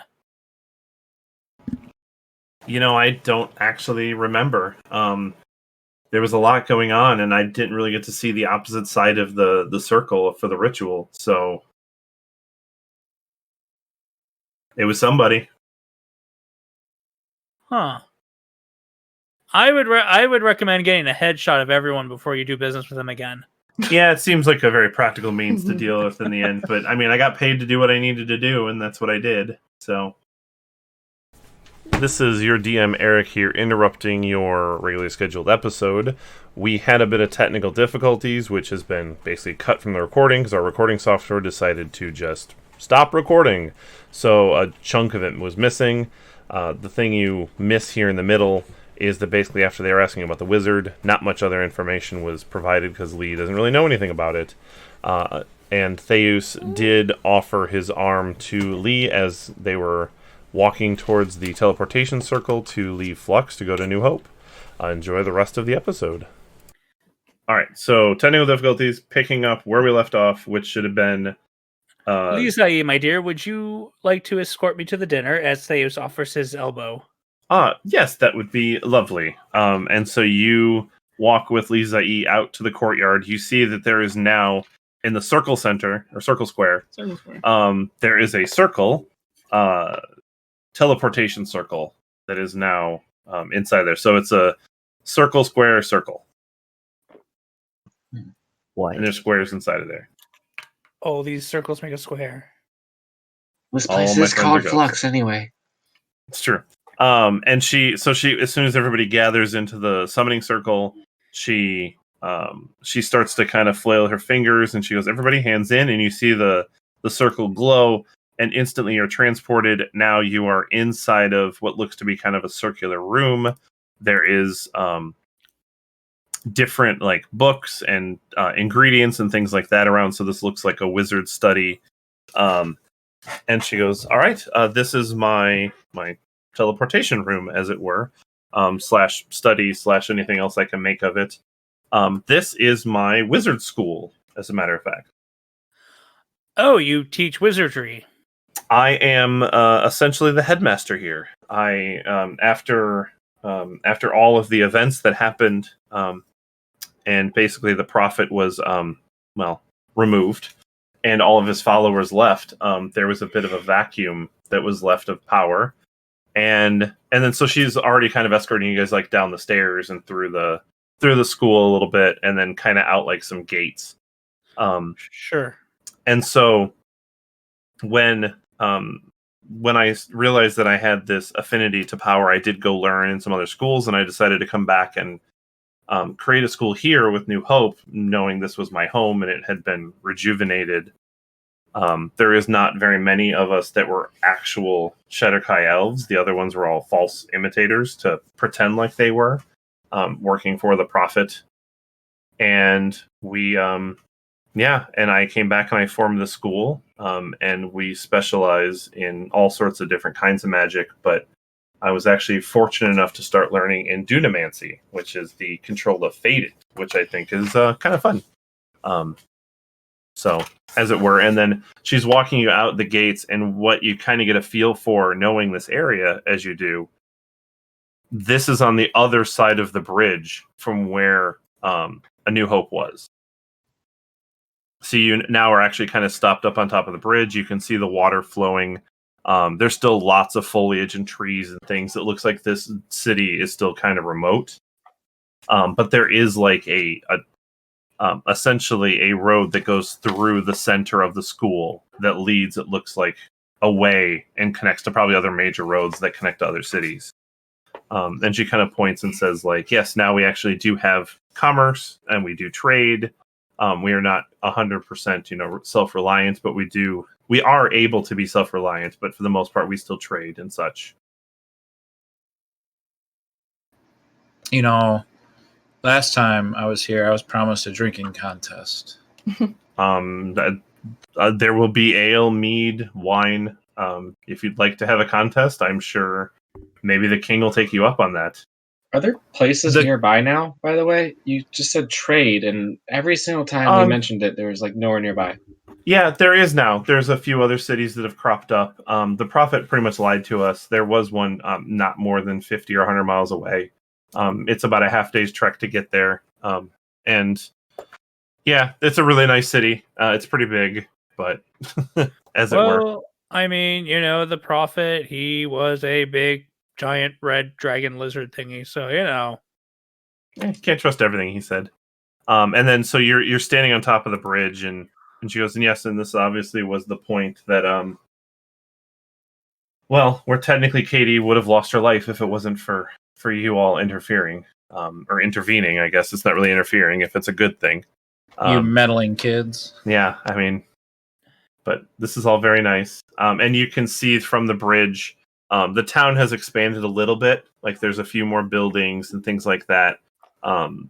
I don't actually remember. There was a lot going on, and I didn't really get to see the opposite side of the circle for the ritual. So it was somebody. Huh. I would recommend getting a headshot of everyone before you do business with them again. Yeah, it seems like a very practical means to deal with in the end. But I mean, I got paid to do what I needed to do, and that's what I did. So this is your DM Eric here, interrupting your regularly scheduled episode. We had a bit of technical difficulties, which has been basically cut from the recording because our recording software decided to just stop recording. So a chunk of it was missing. The thing you miss here in the middle is that basically after they were asking about the wizard, not much other information was provided because Lee doesn't really know anything about it. And Theus did offer his arm to Lee as they were walking towards the teleportation circle to leave Flux to go to New Hope. Enjoy the rest of the episode. All right, so technical difficulties, picking up where we left off, which should have been... Leezahie, my dear, would you like to escort me to the dinner as Theus offers his elbow? Yes, that would be lovely. And so you walk with Leezahie out to the courtyard. You see that there is now, in the circle center, or circle square, there is a circle, teleportation circle, that is now inside there. So it's a circle, square, circle. Why? And there's squares inside of there. Oh, these circles make a square. This place is called Flux anyway. It's true. And she, as soon as everybody gathers into the summoning circle, she starts to kind of flail her fingers, and she goes, "Everybody, hands in!" And you see the circle glow, and instantly you're transported. Now you are inside of what looks to be kind of a circular room. There is different like books and ingredients and things like that around. So this looks like a wizard study. And she goes, "All right, this is my teleportation room, as it were, slash study slash anything else I can make of it. This is my wizard school, as a matter of fact." Oh, you teach wizardry. I am essentially the headmaster here. I after all of the events that happened, and basically the prophet was removed, and all of his followers left. There was a bit of a vacuum that was left of power, and then so she's already kind of escorting you guys like down the stairs and through the school a little bit, and then kind of out like some gates. Sure. And so when I realized that I had this affinity to power, I did go learn in some other schools, and I decided to come back and create a school here with New Hope, knowing this was my home and it had been rejuvenated. There is not very many of us that were actual Shadowkai elves. The other ones were all false imitators to pretend like they were working for the prophet. And we, and I came back and I formed the school, and we specialize in all sorts of different kinds of magic, but I was actually fortunate enough to start learning in Dunamancy, which is the control of Faded, which I think is kind of fun. So, as it were. And then she's walking you out the gates, and what you kind of get a feel for knowing this area as you do, this is on the other side of the bridge from where A New Hope was. So you now are actually kind of stopped up on top of the bridge. You can see the water flowing. There's still lots of foliage and trees and things. It looks like this city is still kind of remote. But there is like essentially a road that goes through the center of the school that leads, it looks like, away and connects to probably other major roads that connect to other cities. And she kind of points and says, like, yes, now we actually do have commerce and we do trade. We are not 100%, self-reliant, but we are able to be self-reliant, but for the most part, we still trade and such. Last time I was here, I was promised a drinking contest. There will be ale, mead, wine. If you'd like to have a contest, I'm sure maybe the king will take you up on that. Are there places nearby now, by the way? You just said trade, and every single time we mentioned it, there was like nowhere nearby. Yeah, there is now. There's a few other cities that have cropped up. The prophet pretty much lied to us. There was one not more than 50 or 100 miles away. It's about a half day's trek to get there. And yeah, it's a really nice city. It's pretty big, but as it were. I mean, the prophet, he was a big, giant red dragon lizard thingy. So, You can't trust everything he said. And then so you're standing on top of the bridge, and she goes, and yes, and this obviously was the point that, where technically Katie would have lost her life if it wasn't for you all interfering, or intervening, I guess. It's not really interfering if it's a good thing. You meddling kids. Yeah, I mean, but this is all very nice. And you can see from the bridge, the town has expanded a little bit. Like there's a few more buildings and things like that.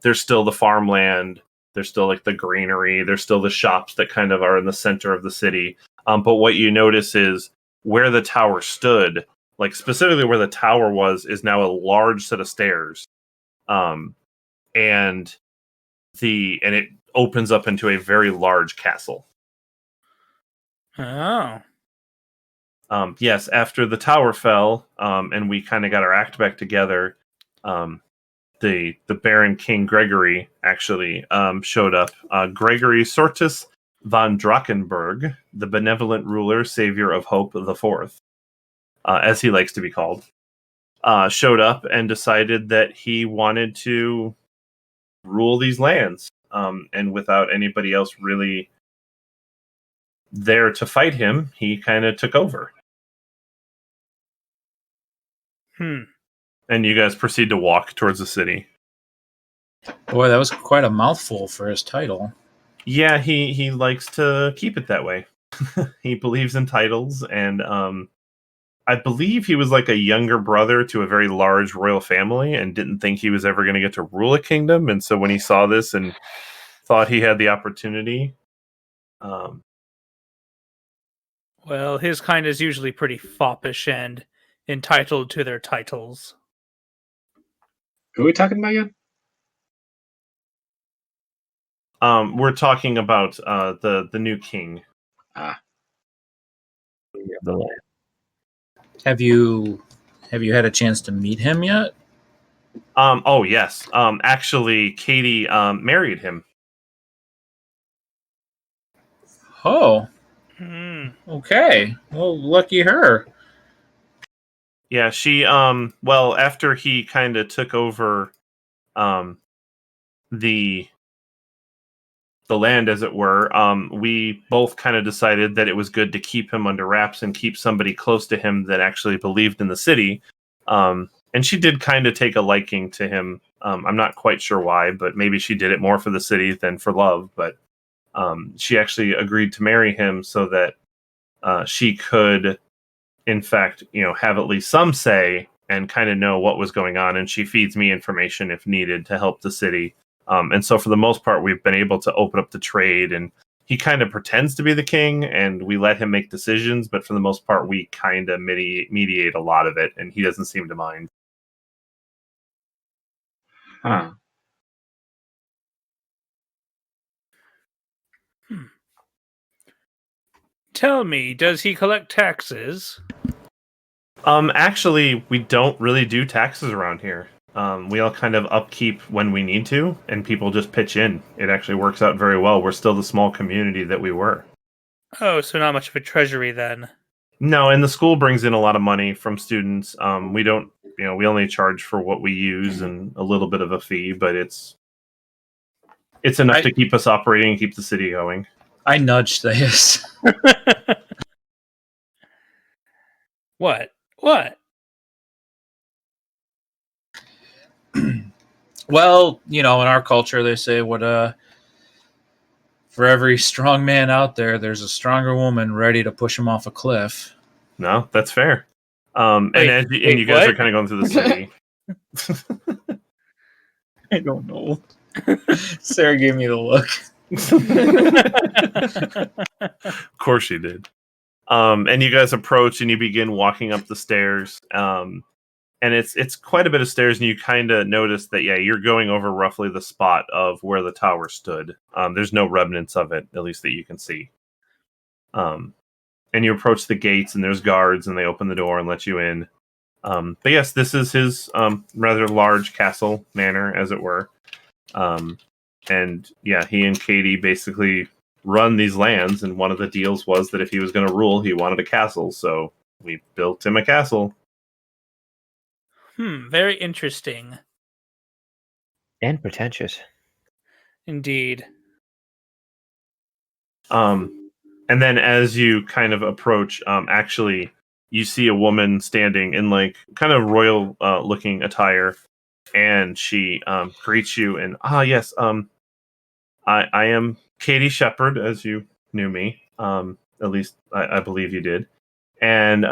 There's still the farmland. There's still like the greenery. There's still the shops that kind of are in the center of the city. But what you notice is where the tower stood, like specifically where the tower was, is now a large set of stairs, and it opens up into a very large castle. Oh. Yes, after the tower fell, and we kind of got our act back together, the Baron King Gregory actually showed up. Gregory Sortus von Drakenberg, the benevolent ruler, savior of Hope the Fourth, as he likes to be called, showed up and decided that he wanted to rule these lands, and without anybody else really there to fight him, he kind of took over. And you guys proceed to walk towards the city. Boy, that was quite a mouthful for his title. Yeah, he likes to keep it that way. He believes in titles, and I believe he was like a younger brother to a very large royal family and didn't think he was ever going to get to rule a kingdom. And so when he saw this and thought he had the opportunity... Well, his kind is usually pretty foppish and entitled to their titles. Who are we talking about again? We're talking about the new king. The land. Have you had a chance to meet him yet? Oh yes. Actually, Katie married him. Oh. Okay. Well, lucky her. Yeah, she well, after he kind of took over the land, as it were, we both kind of decided that it was good to keep him under wraps and keep somebody close to him that actually believed in the city. And she did kind of take a liking to him. I'm not quite sure why, but maybe she did it more for the city than for love. But she actually agreed to marry him so that she could, in fact, have at least some say and kind of know what was going on. And she feeds me information if needed to help the city. And so for the most part, we've been able to open up the trade, and he kind of pretends to be the king and we let him make decisions. But for the most part, we kind of mediate a lot of it, and he doesn't seem to mind. Huh. Tell me, does he collect taxes? Actually, we don't really do taxes around here. We all kind of upkeep when we need to, and people just pitch in. It actually works out very well. We're still the small community that we were. Oh, so not much of a treasury then. No, and the school brings in a lot of money from students. We don't, we only charge for what we use and a little bit of a fee, but it's enough to keep us operating and keep the city going. I nudged this. What? Well, in our culture, they say for every strong man out there, there's a stronger woman ready to push him off a cliff. No, that's fair. And you guys are kind of going through the city. I don't know. Sarah gave me the look. Of course she did. And you guys approach and you begin walking up the stairs. And it's quite a bit of stairs, and you kind of notice that, you're going over roughly the spot of where the tower stood. There's no remnants of it, at least that you can see. And you approach the gates, and there's guards, and they open the door and let you in. But yes, this is his rather large castle manor, as it were. And yeah, he and Katie basically run these lands, and one of the deals was that if he was going to rule, he wanted a castle, so we built him a castle. Very interesting. And pretentious. Indeed. And then as you kind of approach, actually, you see a woman standing in like kind of royal looking attire, and she greets you and, yes, I am Katie Shepherd, as you knew me. At least I believe you did. And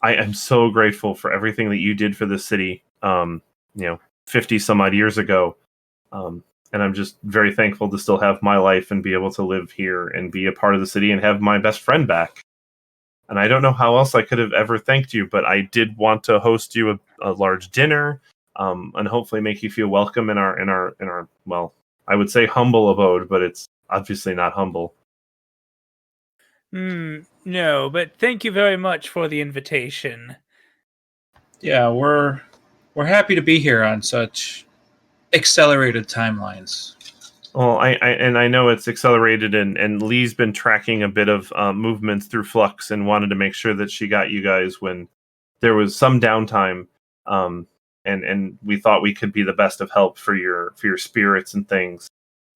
I am so grateful for everything that you did for the city, 50 some odd years ago. And I'm just very thankful to still have my life and be able to live here and be a part of the city and have my best friend back. And I don't know how else I could have ever thanked you, but I did want to host you a large dinner, and hopefully make you feel welcome in our well, I would say humble abode, but it's obviously not humble. No, but thank you very much for the invitation. Yeah, we're happy to be here on such accelerated timelines. Well, I know it's accelerated, and Lee's been tracking a bit of movements through Flux and wanted to make sure that she got you guys when there was some downtime, and we thought we could be the best of help for your spirits and things.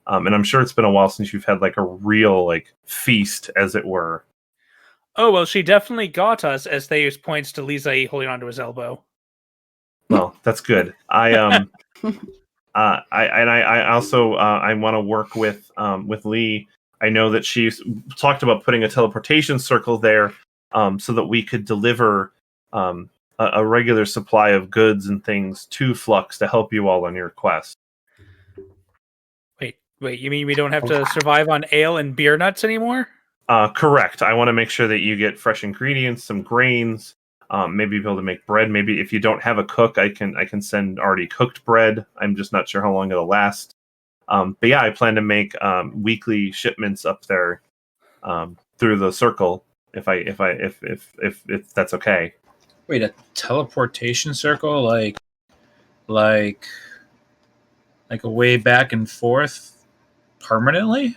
And I'm sure it's been a while since you've had like a real like feast, as it were. Oh, well, she definitely got us, as Theus points to Leezahie holding onto his elbow. Well, that's good. I also I want to work with Lee. I know that she's talked about putting a teleportation circle there, so that we could deliver a regular supply of goods and things to Flux to help you all on your quest. Wait, you mean we don't have to survive on ale and beer nuts anymore? Correct. I want to make sure that you get fresh ingredients, some grains, maybe be able to make bread. Maybe if you don't have a cook, I can send already cooked bread. I'm just not sure how long it'll last. But yeah, I plan to make weekly shipments up there through the circle if that's okay. Wait, a teleportation circle, like a way back and forth permanently?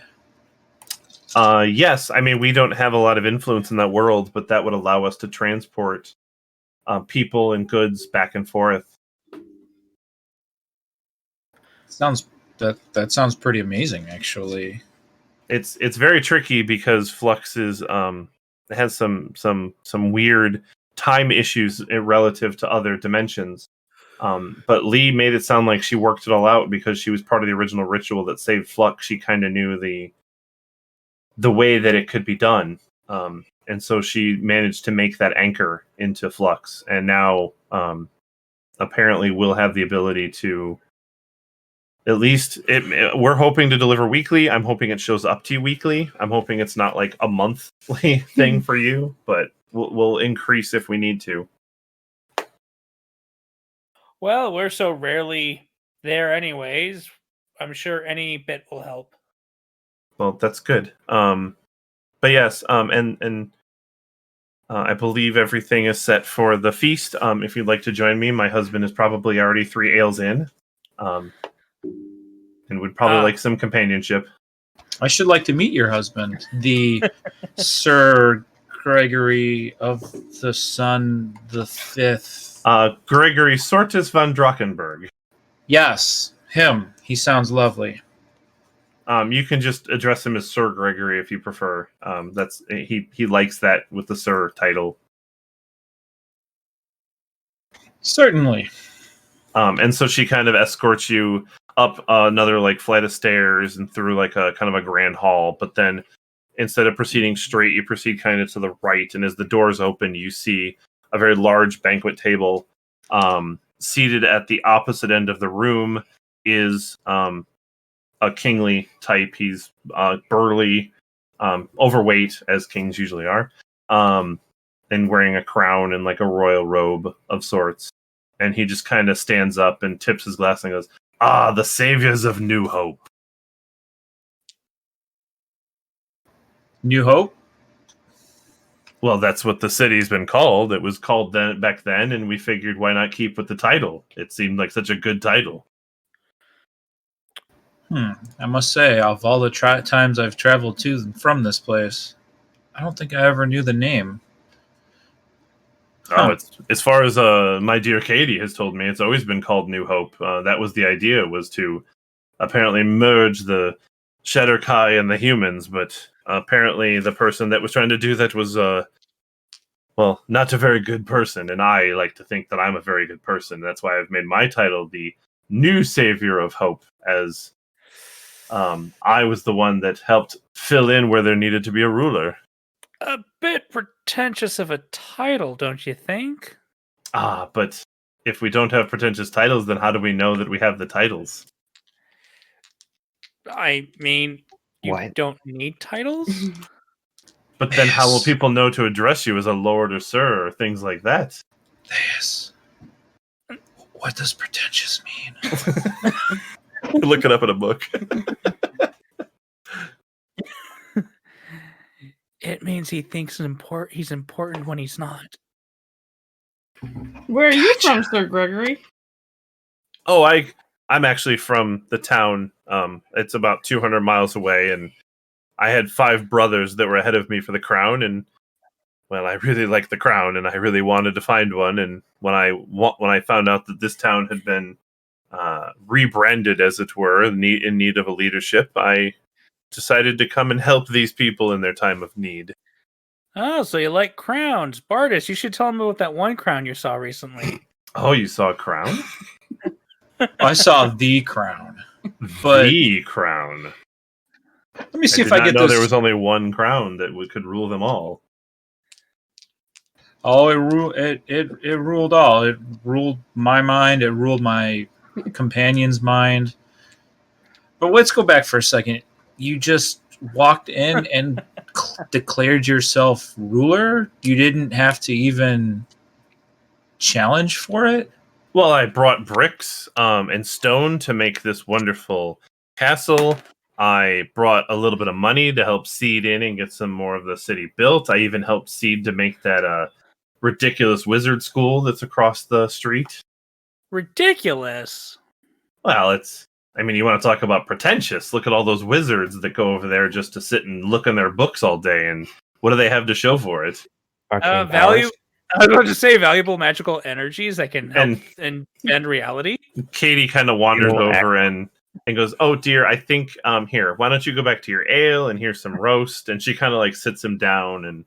Yes. I mean, we don't have a lot of influence in that world, but that would allow us to transport people and goods back and forth. That sounds pretty amazing, actually. It's very tricky because Flux has some weird time issues relative to other dimensions. But Lee made it sound like she worked it all out because she was part of the original ritual that saved Flux. She kind of knew the way that it could be done. And so she managed to make that anchor into Flux. And now apparently we'll have the ability to, at least we're hoping to deliver weekly. I'm hoping it shows up to you weekly. I'm hoping it's not like a monthly thing for you, but we'll increase if we need to. Well, we're so rarely there anyways. I'm sure any bit will help. Well, that's good. But yes, and I believe everything is set for the feast. If you'd like to join me, my husband is probably already 3 ales in, and would probably like some companionship. I should like to meet your husband, the Sir Gregory of the Sun the Fifth. Gregory Sortis von Drachenberg. Yes, him. He sounds lovely. You can just address him as Sir Gregory if you prefer. That's he likes that with the Sir title. Certainly. And so she kind of escorts you up another like flight of stairs and through like a kind of a grand hall. But then instead of proceeding straight, you proceed kind of to the right. And as the doors open, you see a very large banquet table. Seated at the opposite end of the room is a kingly type. He's burly, overweight, as kings usually are, and wearing a crown and like a royal robe of sorts. And he just kind of stands up and tips his glass and goes, "Ah, the saviors of New Hope." New Hope? Well, that's what the city's been called. It was called back then, and we figured why not keep with the title? It seemed like such a good title. I must say, of all the times I've traveled to and from this place, I don't think I ever knew the name. Oh, it's as far as my dear Katie has told me, it's always been called New Hope. That was the idea, was to apparently merge the Shadar-kai and the humans, but apparently the person that was trying to do that was, well, not a very good person, and I like to think that I'm a very good person. That's why I've made my title the New Savior of Hope, as I was the one that helped fill in where there needed to be a ruler. A bit pretentious of a title, don't you think? But if we don't have pretentious titles, then how do we know that we have the titles? I mean, you don't need titles? But then how will people know to address you as a lord or sir or things like that? This. What does pretentious mean? Look it up in a book. It means he thinks he's important when he's not. Where are you from, Sir Gregory? Oh, I'm actually from the town. It's about 200 miles away, and I had 5 brothers that were ahead of me for the crown, and well, I really liked the crown, and I really wanted to find one. And when I found out that this town had been rebranded, as it were, in need of a leadership, I decided to come and help these people in their time of need. Oh, so you like crowns. Bardus, you should tell him about that one crown you saw recently. Oh, you saw a crown? I saw the crown. But The crown. let me see if I I get know this. there was only one crown that could rule them all. Oh, it ruled all. It ruled my mind. It ruled my companion's mind. But let's go back for a second. You just walked in and declared yourself ruler? You didn't have to even challenge for it? Well, I brought bricks and stone to make this wonderful castle. I brought a little bit of money to help seed in and get some more of the city built. I even helped seed to make that ridiculous wizard school that's across the street. Ridiculous. Well, you want to talk about pretentious. Look at all those wizards that go over there just to sit and look in their books all day. And what do they have to show for it? Arcane Value. powers. I was about to say valuable magical energies that can help and bend reality. Katie kind of wanders You know, over and goes, "Oh dear, I think here, why don't you go back to your ale and here's some roast?" And she kind of like sits him down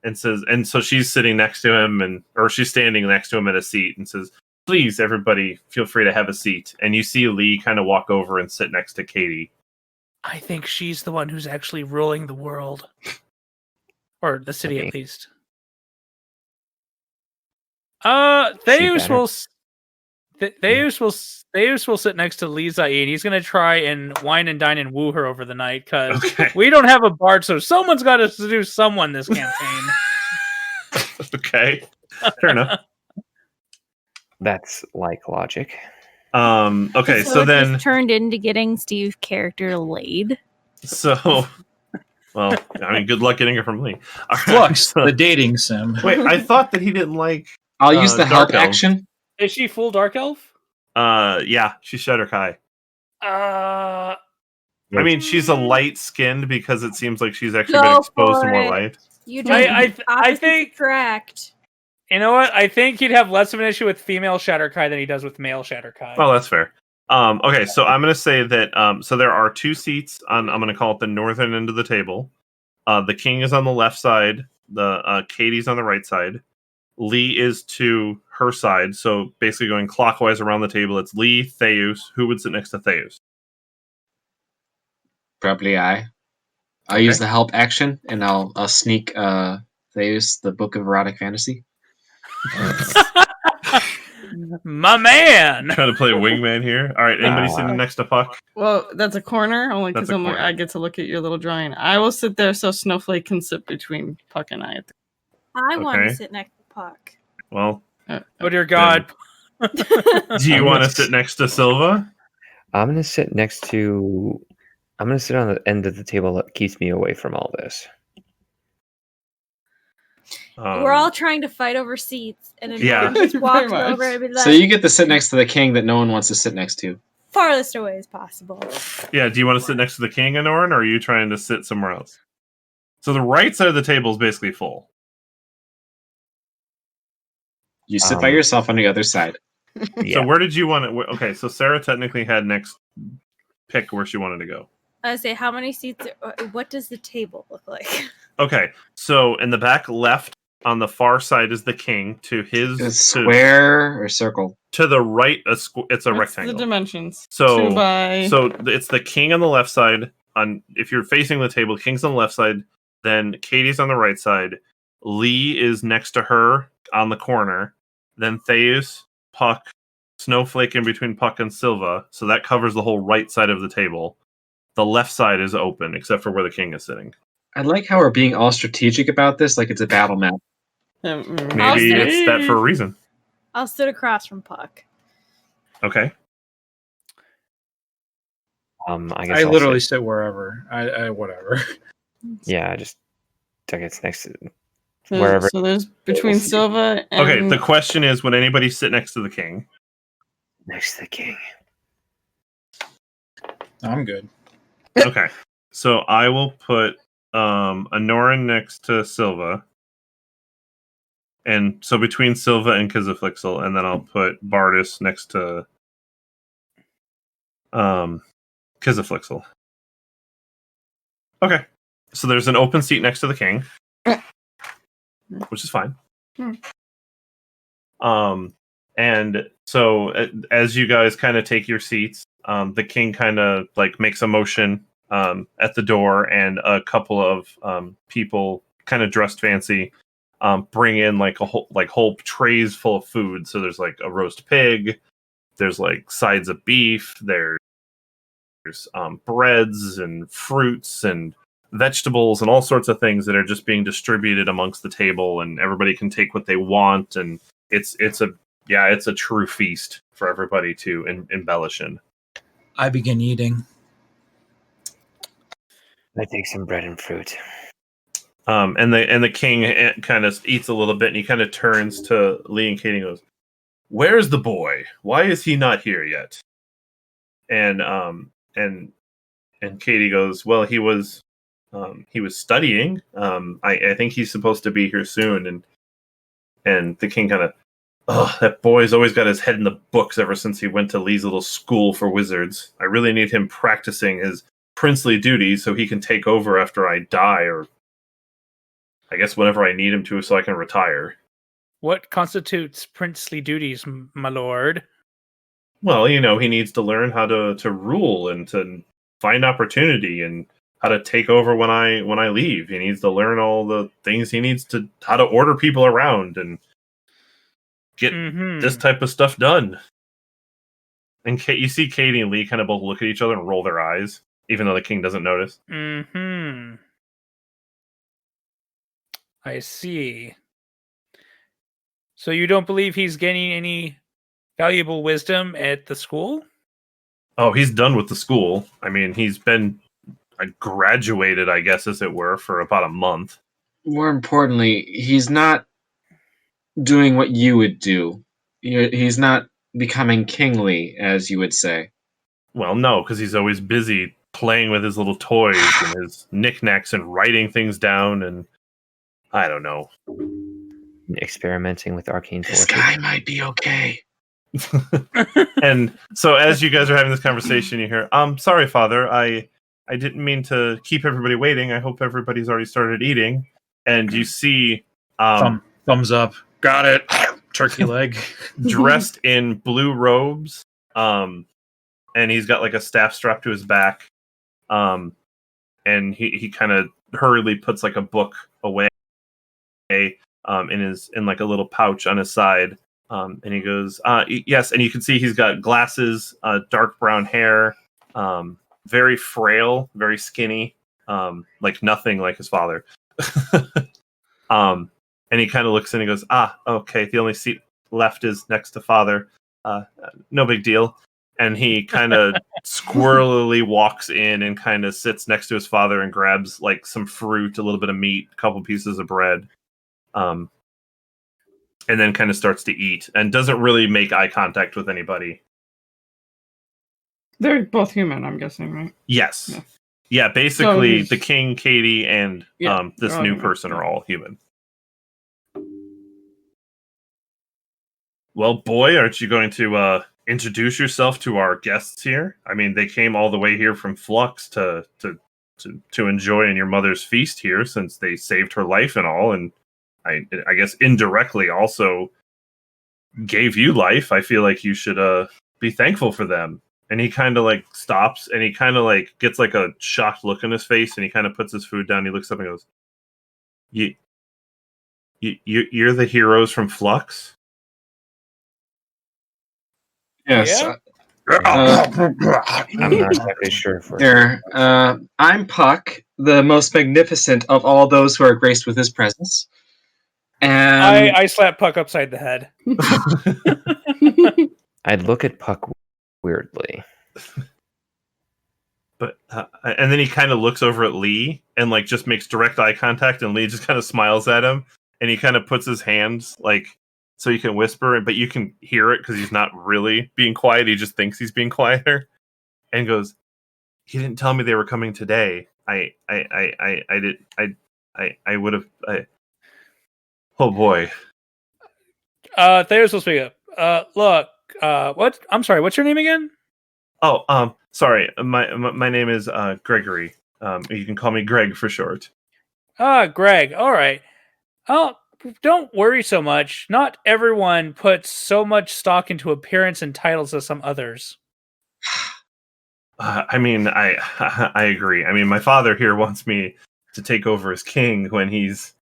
and says, and so she's sitting next to him or she's standing next to him at a seat and says, "Please, everybody, feel free to have a seat." And you see Lee kind of walk over and sit next to Katie. I think she's the one who's actually ruling the world, or the city at least. Theus will sit next to Leezahie, and he's gonna try and wine and dine and woo her over the night because we don't have a bard, so someone's got to seduce someone this campaign. Okay, fair enough. That's like logic. Okay, so it then just turned into getting Steve's character laid. So, well, I mean, good luck getting it from Lee. All right, Flux, so- the dating sim. Wait, I thought that he didn't like. I'll use the help Dark Elf. action. Is she full dark elf? Yeah, she's Shadow Kai. I mean, she's a light skinned because it seems like she's actually been Go exposed to for more it. light. You I think correct. you know what? I think he'd have less of an issue with female Shatterkai than he does with male Shatterkai. Oh, that's fair. Okay, so I'm going to say that so there are 2 seats on, I'm going to call it the northern end of the table. The king is on the left side. The Katie's on the right side. Lee is to her side. So basically going clockwise around the table, it's Lee, Theus. Who would sit next to Theus? Probably I'll use the help action, and I'll sneak Theus the Book of Erotic Fantasy. My man. Trying to play wingman here. All right, anybody sitting next to Puck? Well, that's a corner, only because That's a corner. I get to look at your little drawing. I will sit there so Snowflake can sit between Puck and I. I want Okay. to sit next to Puck. Well, Oh dear God. do you want to sit next to Silva? I'm gonna sit on the end of the table that keeps me away from all this. We're all trying to fight over seats, and then Yeah. one just walks Pretty much. over and be like, So you get to sit next to the king that no one wants to sit next to. farthest away as possible. Yeah, do you want to sit next to the king, Anoran, or are you trying to sit somewhere else? So the right side of the table is basically full. You sit by yourself on the other side. Yeah. So where did you want to... Okay, so Sarah technically had next pick where she wanted to go. I say, how many seats? What does the table look like? Okay, so in the back left on the far side is the king. To his A square or circle? to the right, it's a What's rectangle. the dimensions? So 2 by... So it's the king on the left side. If you're facing the table, king's on the left side. Then Katie's on the right side. Lee is next to her on the corner. Then Theus, Puck, Snowflake in between Puck and Silva. So that covers the whole right side of the table. The left side is open, except for where the king is sitting. I like how we're being all strategic about this, like it's a battle map. Maybe it's that for a reason. I'll sit across from Puck. Okay. I guess I I'll literally sit. sit wherever. I whatever. Yeah, I guess next to wherever. So there's between Silva and... Okay, the question is, would anybody sit next to the king? Next to the king. I'm good. Okay. So I will put Anoran next to Silva. And so between Silva and Kizaflixel, and then I'll put Bardus next to Kizaflixel. Okay. So there's an open seat next to the king. Which is fine. And so as you guys kind of take your seats, the king kind of like makes a motion at the door, and a couple of people kind of dressed fancy bring in like whole trays full of food. So there's like a roast pig, there's like sides of beef, there's breads and fruits and vegetables and all sorts of things that are just being distributed amongst the table, and everybody can take what they want, and it's a true feast for everybody to embellish in. I begin eating. I take some bread and fruit. And the king kind of eats a little bit, and he kind of turns to Lee and Katie and goes, "Where's the boy? Why is he not here yet?" And Katie goes, "Well, he was studying. I think he's supposed to be here soon." And the king kind of, "Oh, that boy's always got his head in the books ever since he went to Lee's little school for wizards. I really need him practicing his princely duties so he can take over after I die, or I guess whenever I need him to, so I can retire." What constitutes princely duties, my lord? Well, he needs to learn how to rule and to find opportunity and how to take over when I leave. He needs to learn all the things he needs to, how to order people around and get this type of stuff done. And you see Katie and Lee kind of both look at each other and roll their eyes, even though the king doesn't notice. I see. So you don't believe he's gaining any valuable wisdom at the school? Oh, he's done with the school. I mean, he's been graduated, I guess, as it were, for about a month. More importantly, he's not doing what you would do. He's not becoming kingly, as you would say. Well, no, because he's always busy playing with his little toys and his knickknacks and writing things down, and I don't know. Experimenting with arcane This forces. guy might be okay. And so as you guys are having this conversation, you hear, sorry, Father, I didn't mean to keep everybody waiting. I hope everybody's already started eating. And you see thumbs up. Got it. Turkey leg. dressed in blue robes, and he's got like a staff strapped to his back, and he kind of hurriedly puts like a book away in like a little pouch on his side, and he goes, yes, and you can see he's got glasses, dark brown hair, very frail, very skinny, like nothing like his father. And he kind of looks in and goes, okay, the only seat left is next to Father. No big deal. And he kind of squirrelily walks in and kind of sits next to his father and grabs like some fruit, a little bit of meat, a couple pieces of bread, and then kind of starts to eat and doesn't really make eye contact with anybody. They're both human, I'm guessing, right? Yes. Yeah, basically So the king, Katie, and this new person are all human. Well, boy, aren't you going to introduce yourself to our guests here? I mean, they came all the way here from Flux to enjoy in your mother's feast here, since they saved her life and all, and I guess indirectly also gave you life. I feel like you should be thankful for them. And he kind of like stops, and he kind of like gets like a shocked look on his face, and he kind of puts his food down. He looks up and goes, "You're the heroes from Flux?" Yes. Yeah. I'm not exactly sure if we're... Here, I'm Puck, the most magnificent of all those who are graced with his presence. And I slap Puck upside the head. I'd look at Puck weirdly. But and then he kind of looks over at Lee and like just makes direct eye contact, and Lee just kind of smiles at him, and he kind of puts his hands like so you can whisper, but you can hear it because he's not really being quiet. He just thinks he's being quieter, and goes, "He didn't tell me they were coming today. I would have. Oh boy." Theo's supposed to be up. Look, what? I'm sorry. What's your name again? Oh, sorry. My name is Gregory. You can call me Greg for short. Greg. All right. Oh, don't worry so much. Not everyone puts so much stock into appearance and titles as some others. I mean, I agree. I mean, my father here wants me to take over as king when he's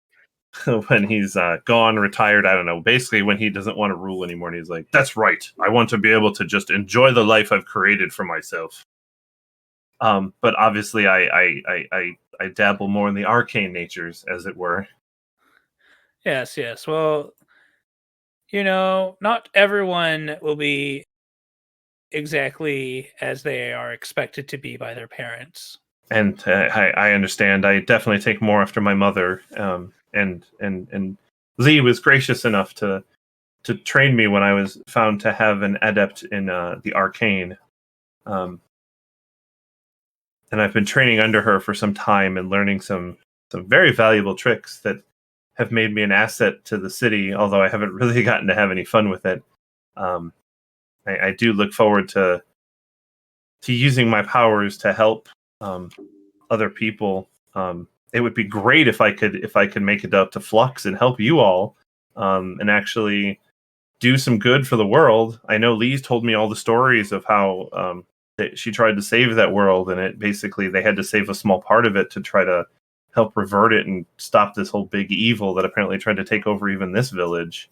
gone, retired. I don't know. Basically, when he doesn't want to rule anymore, and he's like, "That's right. I want to be able to just enjoy the life I've created for myself." But obviously, I dabble more in the arcane natures, as it were. Yes. Well, not everyone will be exactly as they are expected to be by their parents. And I understand. I definitely take more after my mother. And Lee was gracious enough to train me when I was found to have an adept in the arcane. And I've been training under her for some time and learning some very valuable tricks that have made me an asset to the city, although I haven't really gotten to have any fun with it. I do look forward to using my powers to help other people. It would be great if I could make it up to Flux and help you all and actually do some good for the world. I know Lee's told me all the stories of how she tried to save that world, and they had to save a small part of it to try to help revert it and stop this whole big evil that apparently tried to take over even this village.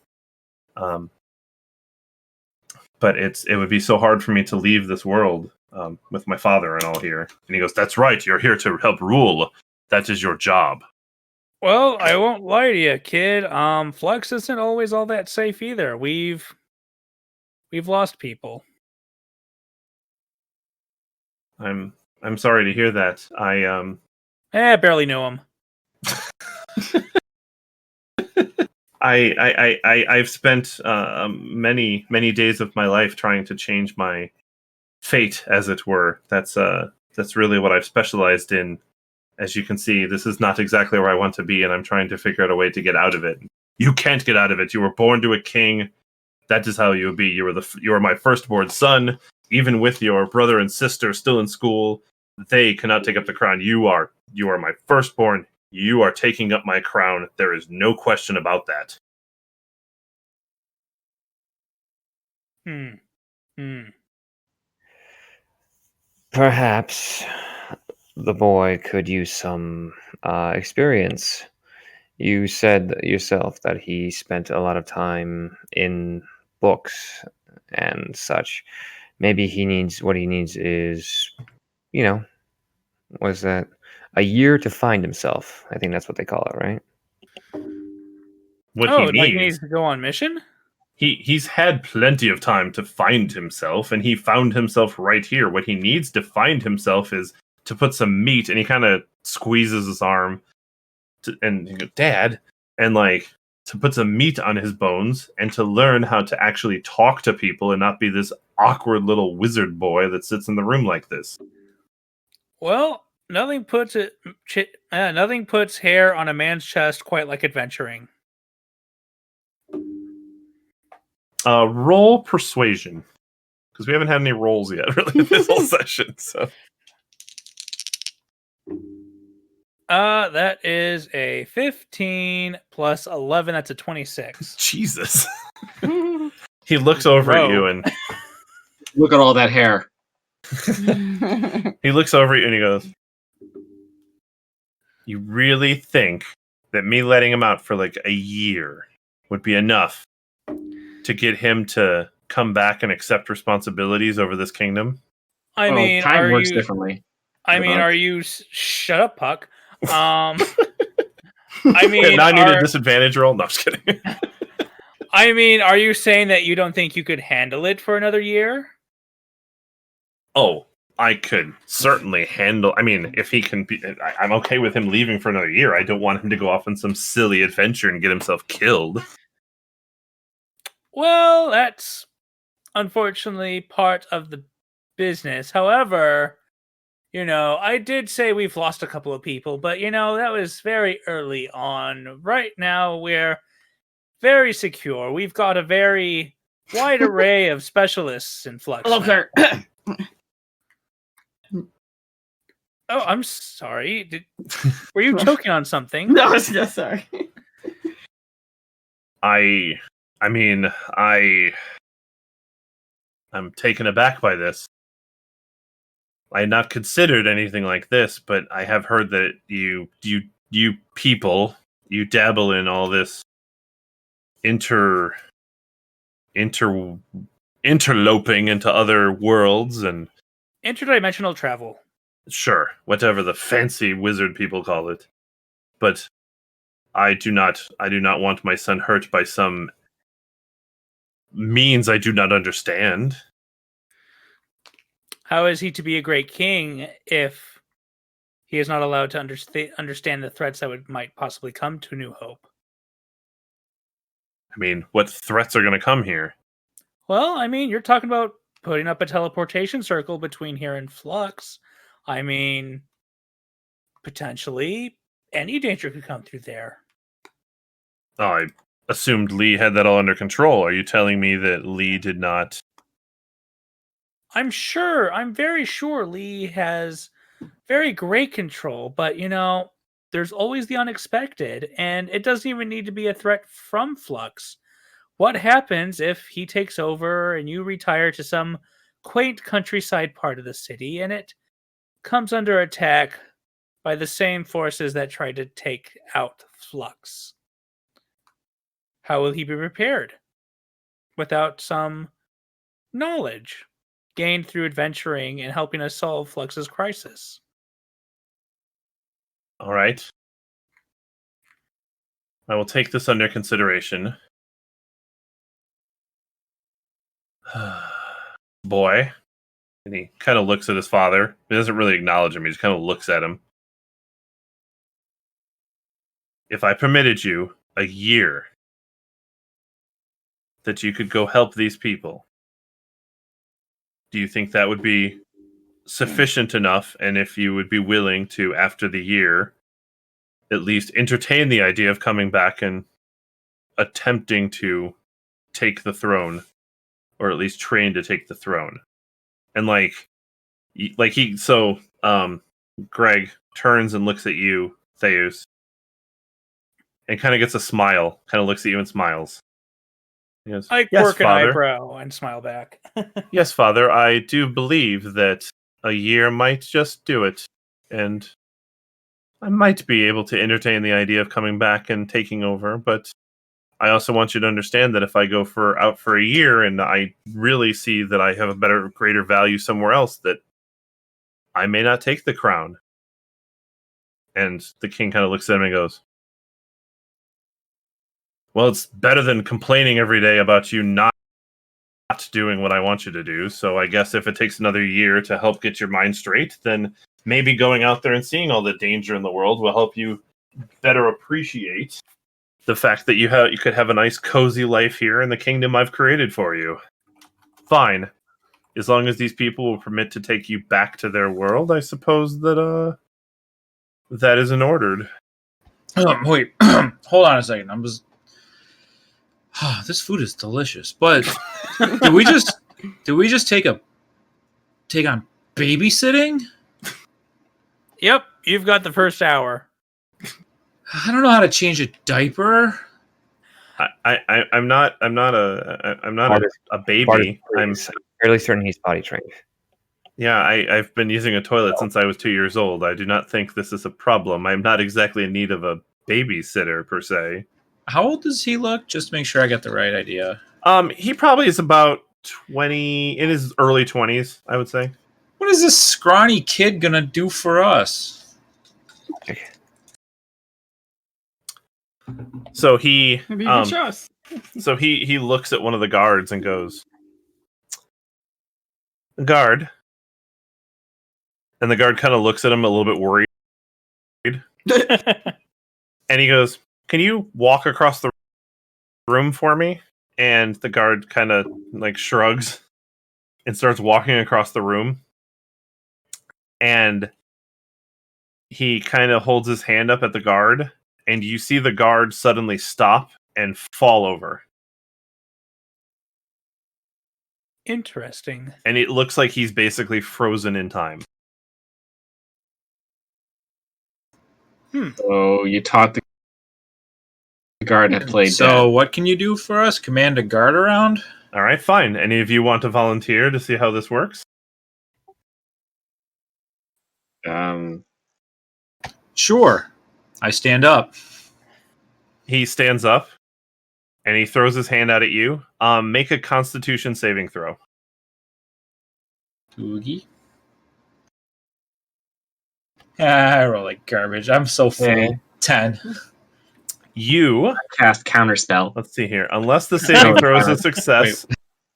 But it would be so hard for me to leave this world with my father and all here. And he goes, "That's right. You're here to help rule. That is your job." Well, I won't lie to you, kid. Flux isn't always all that safe either. We've lost people. I'm sorry to hear that. I barely know him. I've spent many days of my life trying to change my fate, as it were. That's really what I've specialized in. As you can see, this is not exactly where I want to be, and I'm trying to figure out a way to get out of it. You can't get out of it. You were born to a king. That is how you will be. You are my firstborn son. Even with your brother and sister still in school, they cannot take up the crown. You are my firstborn. You are taking up my crown. There is no question about that. Perhaps the boy could use some experience. You said yourself that he spent a lot of time in books and such. Maybe what he needs is, was that a year to find himself? I think that's what they call it, right? What he needs to go on mission? He's had plenty of time to find himself, and he found himself right here. What he needs to find himself is to put some meat, and he kind of squeezes his arm, and he goes, "Dad," and to put some meat on his bones, and to learn how to actually talk to people and not be this awkward little wizard boy that sits in the room like this. Well, nothing puts hair on a man's chest quite like adventuring. Roll persuasion, because we haven't had any rolls yet, really, this whole session. So, that is a 15 plus 11. That's a 26. Jesus. He looks over at you and look at all that hair. He looks over at you and he goes, "You really think that me letting him out for like a year would be enough to get him to come back and accept responsibilities over this kingdom? I mean, time works differently. I mean, are you? Shut up, Puck. I mean, now I need a disadvantage roll. No, I'm just kidding. I mean, are you saying that you don't think you could handle it for another year? Oh, I could certainly handle. I mean, if he can be, I'm okay with him leaving for another year. I don't want him to go off on some silly adventure and get himself killed. Well, that's unfortunately part of the business. However, I did say we've lost a couple of people, but that was very early on. Right now, we're very secure. We've got a very wide array of specialists in Flux. Hello, sir. Oh, I'm sorry. Were you choking on something? No, yes, sorry. I'm taken aback by this. I had not considered anything like this, but I have heard that you people, you dabble in all this interloping into other worlds and interdimensional travel. Sure, whatever the fancy wizard people call it. But I do not want my son hurt by some means I do not understand. How is he to be a great king if he is not allowed to understand the threats that might possibly come to New Hope? I mean, what threats are going to come here? Well, I mean, you're talking about putting up a teleportation circle between here and Flux. I mean, potentially any danger could come through there. Oh, I assumed Lee had that all under control. Are you telling me that Lee did not? I'm very sure Lee has very great control, but there's always the unexpected, and it doesn't even need to be a threat from Flux. What happens if he takes over and you retire to some quaint countryside part of the city and it comes under attack by the same forces that tried to take out Flux? How will he be prepared without some knowledge gained through adventuring and helping us solve Flux's crisis? All right. I will take this under consideration. Boy. And he kind of looks at his father. He doesn't really acknowledge him. He just kind of looks at him. If I permitted you a year that you could go help these people, do you think that would be sufficient enough? And if you would be willing to, after the year, at least entertain the idea of coming back and attempting to take the throne, or at least train to take the throne? And Greg turns and looks at you, Theus, and kind of gets a smile, kind of looks at you and smiles. He goes, I quirk an eyebrow and smile back. Yes, Father, I do believe that a year might just do it, and I might be able to entertain the idea of coming back and taking over, but I also want you to understand that if I go out for a year and I really see that I have a greater value somewhere else, that I may not take the crown. And the king kind of looks at him and goes, well, it's better than complaining every day about you not doing what I want you to do. So I guess if it takes another year to help get your mind straight, then maybe going out there and seeing all the danger in the world will help you better appreciate the fact that you could have a nice cozy life here in the kingdom I've created for you. Fine. As long as these people will permit to take you back to their world, I suppose that that isn't ordered. Wait, hold on a second. This food is delicious, but did we just take on babysitting? Yep, you've got the first hour. I don't know how to change a diaper. I'm not a baby. I'm fairly certain he's potty trained. Yeah, I've been using a toilet since I was 2 years old. I do not think this is a problem. I'm not exactly in need of a babysitter per se. How old does he look? Just to make sure I get the right idea. He probably is about in his early 20s, I would say. What is this scrawny kid gonna do for us? So he Maybe you can show us. So he looks at one of the guards and goes, "Guard." And the guard kind of looks at him a little bit worried. And he goes, "Can you walk across the room for me?" And the guard kind of like shrugs and starts walking across the room. And he kind of holds his hand up at the guard, and you see the guard suddenly stop and fall over. Interesting. And it looks like he's basically frozen in time. So you taught the guard to play So dead. what can you do for us? Command a guard around? All right, fine. Any of you want to volunteer to see how this works? Sure. I stand up. He stands up and he throws his hand out at you. Make a Constitution saving throw. Oogie. I roll like garbage. I'm so full. Yeah. 10. You Cast counterspell. let's see here. Unless the saving throw is a success,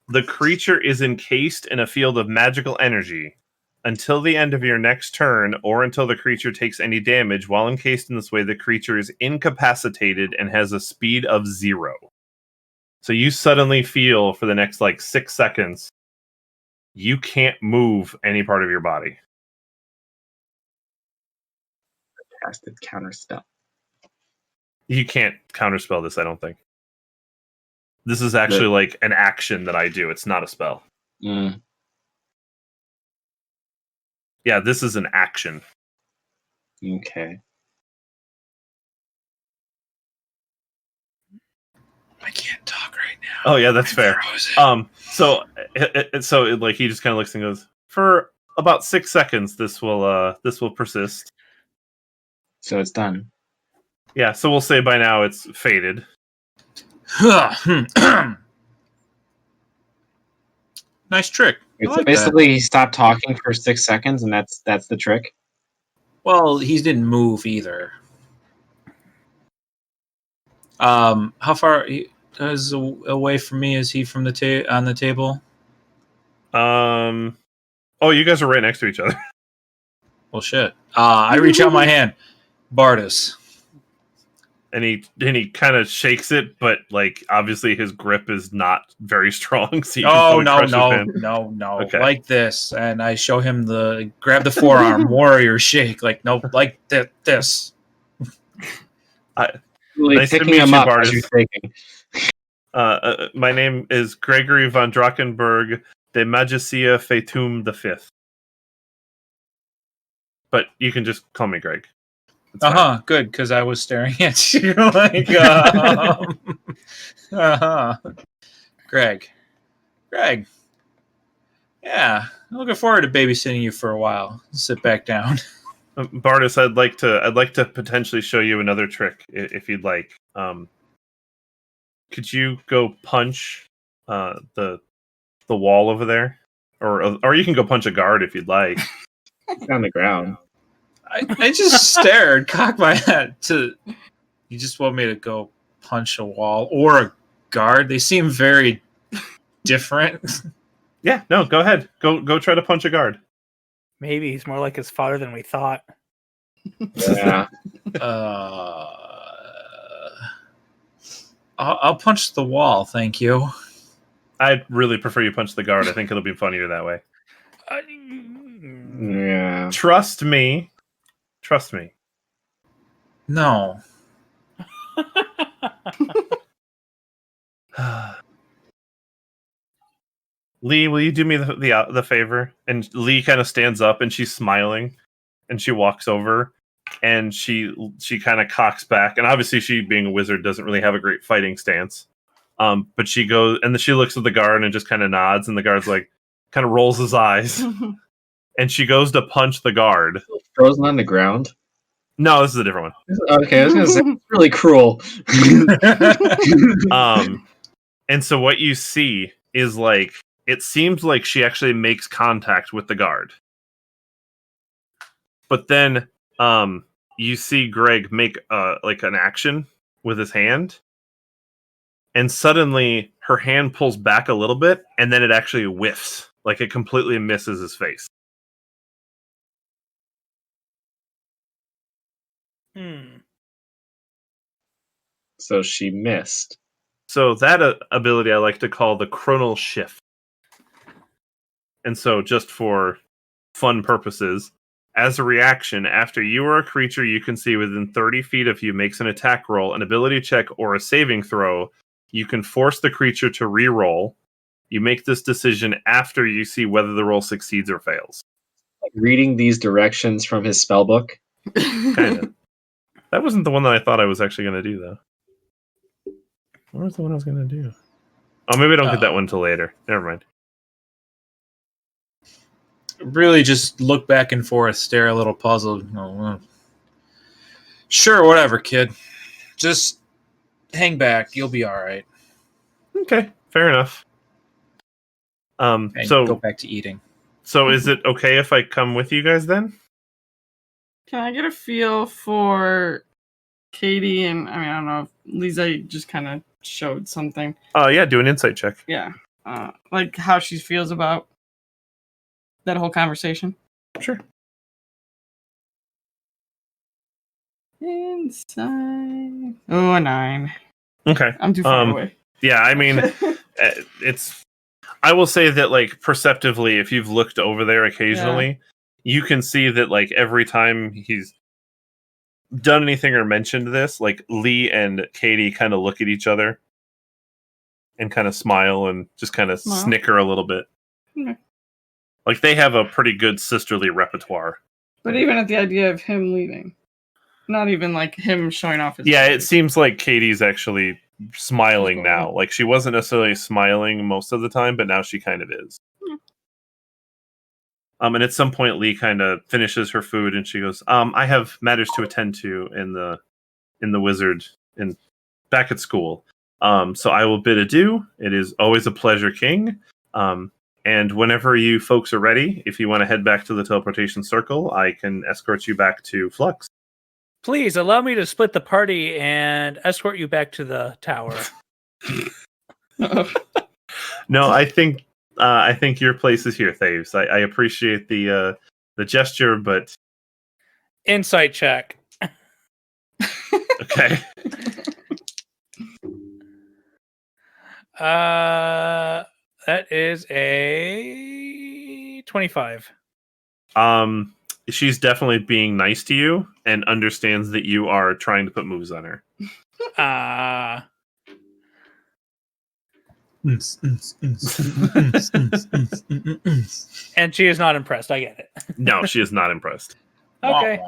the creature is encased in a field of magical energy until the end of your next turn, or until the creature takes any damage. While encased in this way, the creature is incapacitated and has a speed of 0. So you suddenly feel for the next 6 seconds, you can't move any part of your body. Casted counterspell. You can't counterspell this, I don't think. This is actually an action that I do. It's not a spell. Mm. Yeah, this is an action. Okay. I can't talk right now. Oh yeah, that's fair. Frozen. So he just kind of looks and goes, for about 6 seconds this will persist. So it's done. Yeah, so we'll say by now it's faded. Nice trick. I So like that. basically, he stopped talking for 6 seconds, and that's the trick. Well, he didn't move either. How far is away from me is he from the on the table? Oh, you guys are right next to each other. Well, shit. I reach out my hand. Bardus. And he kind of shakes it, but obviously his grip is not very strong. So you can Oh, probably crush his hand. no. Okay. Like this. And I show him grab the forearm, warrior shake. Like this. Really Nice to picking meet him you, up Bardus. as you're taking. My name is Gregory von Drachenberg de Magicia Fatum V. But you can just call me Greg. It's fine. Good, because I was staring at you Greg. Yeah, I'm looking forward to babysitting you for a while. Sit back down. Bardus, I'd like to potentially show you another trick if you'd like. Could you go punch the wall over there, or you can go punch a guard if you'd like. It's on the ground. I just stared, cocked my head to. You just want me to go punch a wall or a guard? They seem very different. Yeah, no, go ahead. Go try to punch a guard. Maybe he's more like his father than we thought. Yeah. I'll punch the wall, thank you. I'd really prefer you punch the guard. I think it'll be funnier that way. Yeah. Trust me. No. Lee, will you do me the favor? And Lee kind of stands up and she's smiling, and she walks over and she kind of cocks back, and obviously she, being a wizard, doesn't really have a great fighting stance. But she goes and she looks at the guard and just kind of nods, and the guard's kind of rolls his eyes, and she goes to punch the guard. Frozen on the ground. No, this is a different Okay, I was gonna say it's really cruel. one. And so what you see is it seems like she actually makes contact with the guard. But then you see Greg make like an action with his hand, and suddenly her hand pulls back a little bit, and then it actually whiffs, like it completely misses his face. So she missed. So that ability I like to call the chronal shift. And so, just for fun purposes, as a reaction, after you or a creature you can see within 30 feet of you makes an attack roll, an ability check, or a saving throw, you can force the creature to re-roll. You make this decision after you see whether the roll succeeds or fails. Reading these directions from his spellbook. Kind of. That wasn't the one that I thought I was actually going to do, though. What was the one I was going to do? Oh, maybe I don't get that one until later. Never mind. Really just look back and forth, stare a little puzzled. Oh, sure, whatever, kid. Just hang back. You'll be all right. Okay, fair enough. And so go back to eating. So is it okay if I come with you guys then? Can I get a feel for Katie? And I mean, I don't know if Leezahie just kind of showed something. Yeah, do an insight check. Yeah. Like how she feels about that whole conversation. Sure. Insight. Oh, a 9. Okay. I'm too far away. Yeah, I mean, it's... I will say that, like, perceptively, if you've looked over there occasionally, you can see that, like, every time he's done anything or mentioned this, like, Lee and Katie kind of look at each other and kind of smile and just kind of snicker a little bit. Okay. Like, they have a pretty good sisterly repertoire. But even at the idea of him leaving, not even, like, him showing off his... Yeah, it seems like Katie's actually smiling now. Like, she wasn't necessarily smiling most of the time, but now she kind of is. Yeah. And at some point, Lee kind of finishes her food, and she goes, "I have matters to attend to in the wizard and back at school. So I will bid adieu. It is always a pleasure, King. And whenever you folks are ready, if you want to head back to the teleportation circle, I can escort you back to Flux." Please allow me to split the party and escort you back to the tower. No, I think your place is here, Thaves. I appreciate the gesture, but Insight check. Okay. That is a 25. She's definitely being nice to you and understands that you are trying to put moves on her. And she is not impressed. I get it. No, she is not impressed. Okay.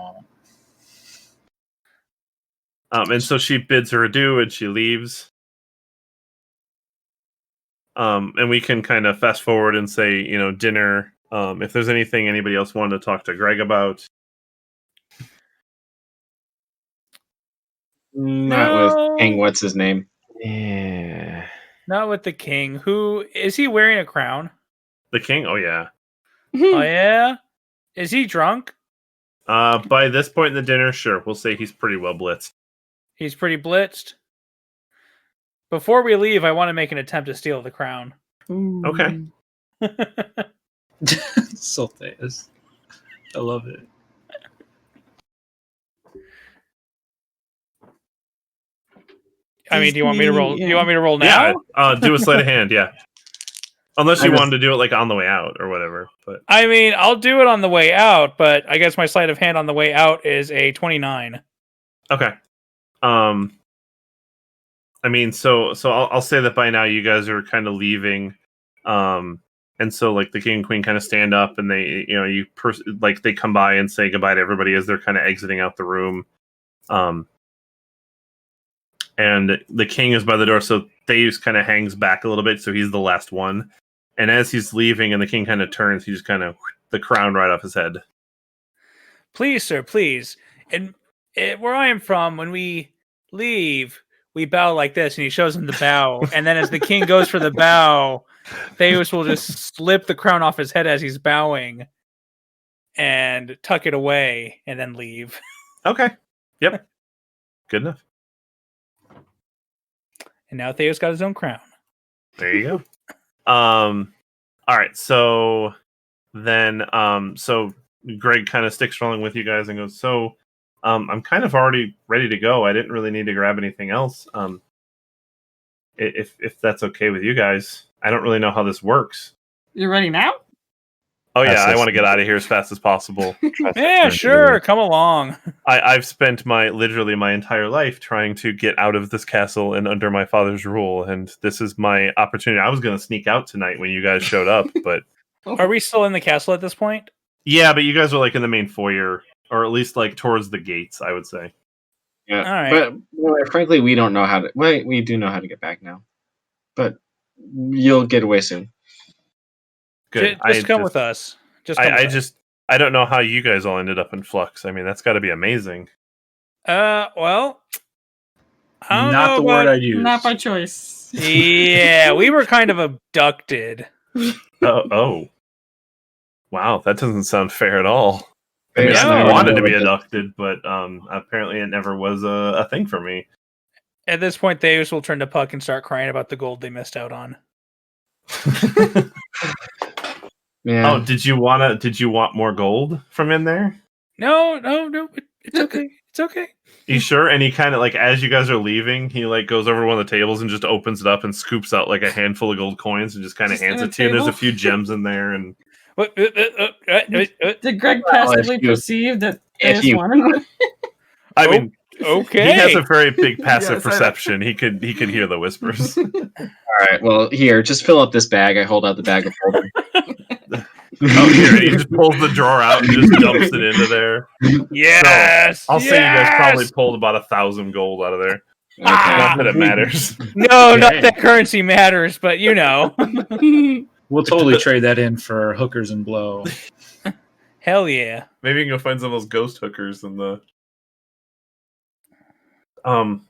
And so she bids her adieu and she leaves. And we can kind of fast forward and say, dinner. If there's anything anybody else wanted to talk to Greg about. Not with King, what's his name? Yeah. Not with the king. Who is he wearing a crown? The king? Oh yeah. Oh yeah? Is he drunk? By this point in the dinner, sure. We'll say he's pretty well blitzed. He's pretty blitzed. Before we leave, I want to make an attempt to steal the crown. Ooh. Okay. So fast. I love it. I mean, do you want me to roll? Do you want me to roll now? Yeah, do a sleight of hand. Yeah, unless you wanted to do it like on the way out or whatever. But I mean, I'll do it on the way out. But I guess my sleight of hand on the way out is a 29. Okay. I mean, so I'll say that by now you guys are kind of leaving. And so, like, the king and queen kind of stand up, and they, they come by and say goodbye to everybody as they're kind of exiting out the room. And the king is by the door, so Thaves kind of hangs back a little bit, so he's the last one. And as he's leaving, and the king kind of turns, he just kind of the crown right off his head. Please, sir, please. And where I am from, when we leave, we bow like this, and he shows him the bow. And then as the king goes for the bow, Theus will just slip the crown off his head as he's bowing and tuck it away and then leave. Okay. Yep. Good enough. And now Theo's got his own crown. There you go. All right. So then, so Greg kind of sticks along with you guys and goes, so, I'm kind of already ready to go. I didn't really need to grab anything else. If that's okay with you guys, I don't really know how this works. You're ready now? Oh yeah, I want to get out of here as fast as possible. Yeah, sure. Come along. I've spent literally my entire life trying to get out of this castle and under my father's rule, and this is my opportunity. I was going to sneak out tonight when you guys showed up, but Are we still in the castle at this point? yeah, but you guys are like in the main foyer, or at least like towards the gates, I would say. Yeah, All right. but frankly, we don't know how to. Well, we do know how to get back now, but you'll get away soon. Good. Just come with us. I don't know how you guys all ended up in Flux. I mean, that's got to be amazing. Well, I don't Not know the word about- I'd use. Not by choice. Yeah, we were kind of abducted. Oh. Wow, that doesn't sound fair at all. I mean, Yeah, I I wanted to know be it. abducted, but apparently it never was a thing for me. At this point, Theus will turn to Puck and start crying about the gold they missed out on. Yeah. Oh, did you want more gold from in there? No, it's okay. It's okay. You sure? And he kind of like, as you guys are leaving, he like goes over to one of the tables and just opens it up and scoops out like a handful of gold coins and just kind of Just hands in it a to you. And there's a table? few gems in there, and Did Greg Well, if passively you- perceive that if they you- wanted one? I mean, Okay. he has a very big passive Yes, I know. perception. He could hear the whispers. All right. Well, here, just fill up this bag. I hold out the bag of gold. Oh, here, and he just pulls the drawer out and just dumps it into there. Yes. I'll say you guys yes! probably pulled about 1,000 gold out of there. Ah! Not that it matters. No, not Okay. that currency matters, but you know. We'll totally trade that in for hookers and blow. Hell yeah. Maybe you can go find some of those ghost hookers in the.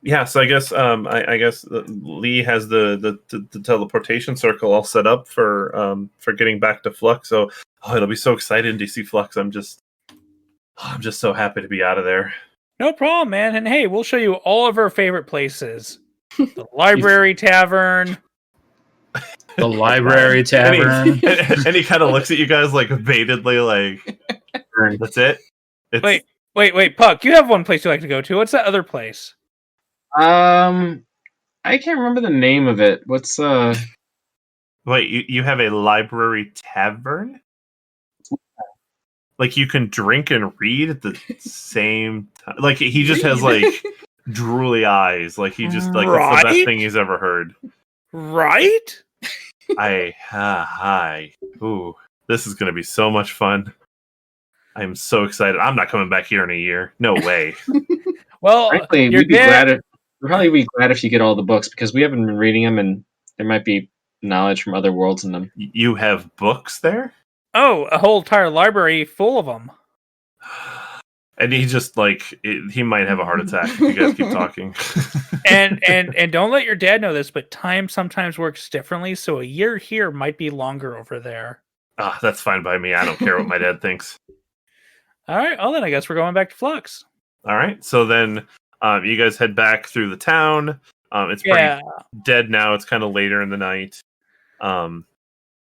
Yeah, so I guess I guess Lee has the teleportation circle all set up for getting back to Flux. So it'll be so exciting to see Flux. I'm just so happy to be out of there. No problem, man. And hey, we'll show you all of our favorite places. The library tavern. The library tavern. And he kind of looks at you guys like baitedly, like that's it. It's, Wait, Puck, you have one place you like to go to. What's that other place? I can't remember the name of it. What's Wait, you have a library tavern? Like you can drink and read at the same time. Like he just has like drooly eyes. Like he just like that's the best Right? thing he's ever heard. Right? Hi. Ooh, this is gonna be so much fun. I'm so excited. I'm not coming back here in a year. No way. Well, frankly, your we'd probably be glad if you get all the books because we haven't been reading them and there might be knowledge from other worlds in them. You have books there? Oh, a whole entire library full of them. And he just like he might have a heart attack if you guys keep talking. And don't let your dad know this, but time sometimes works differently. So a year here might be longer over there. That's fine by me. I don't care what my dad thinks. All right. Well, then I guess we're going back to Flux. All right. So then you guys head back through the town. It's pretty dead now. It's kind of later in the night.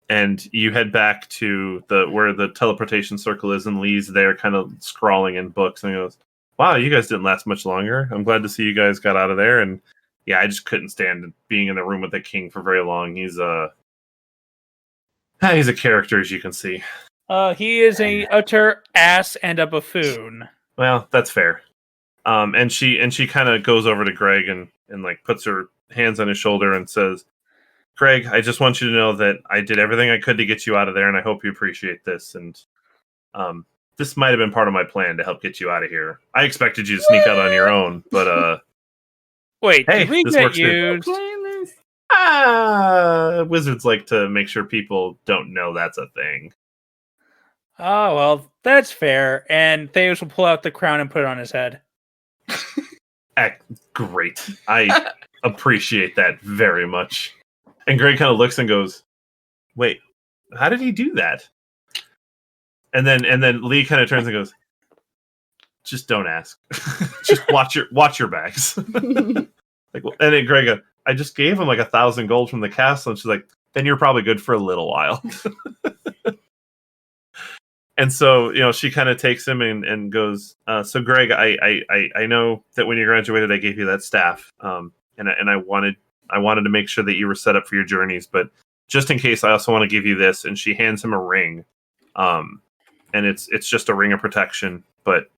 And you head back to where the teleportation circle is, and Lee's there kind of scrawling in books. And he goes, wow, you guys didn't last much longer. I'm glad to see you guys got out of there. And yeah, I just couldn't stand being in the room with the king for very long. He's a character, as you can see. He is a utter ass and a buffoon. Well, that's fair. And she kind of goes over to Greg and like puts her hands on his shoulder and says, Greg, I just want you to know that I did everything I could to get you out of there, and I hope you appreciate this. And this might have been part of my plan to help get you out of here. I expected you to sneak out on your own, but Wait, hey, did we this get works too. used? Wizards like to make sure people don't know that's a thing. Oh, well, that's fair. And Theos will pull out the crown and put it on his head. Great. I appreciate that very much. And Greg kind of looks and goes, wait, how did he do that? And then Lee kind of turns and goes, just don't ask. Just watch your bags. Like, and then Greg goes, I just gave him like 1,000 gold from the castle, and she's like, then you're probably good for a little while. And so, she kind of takes him and goes, so Greg, I know that when you graduated, I gave you that staff. And I wanted to make sure that you were set up for your journeys, but just in case, I also want to give you this. And she hands him a ring. And it's just a ring of protection, but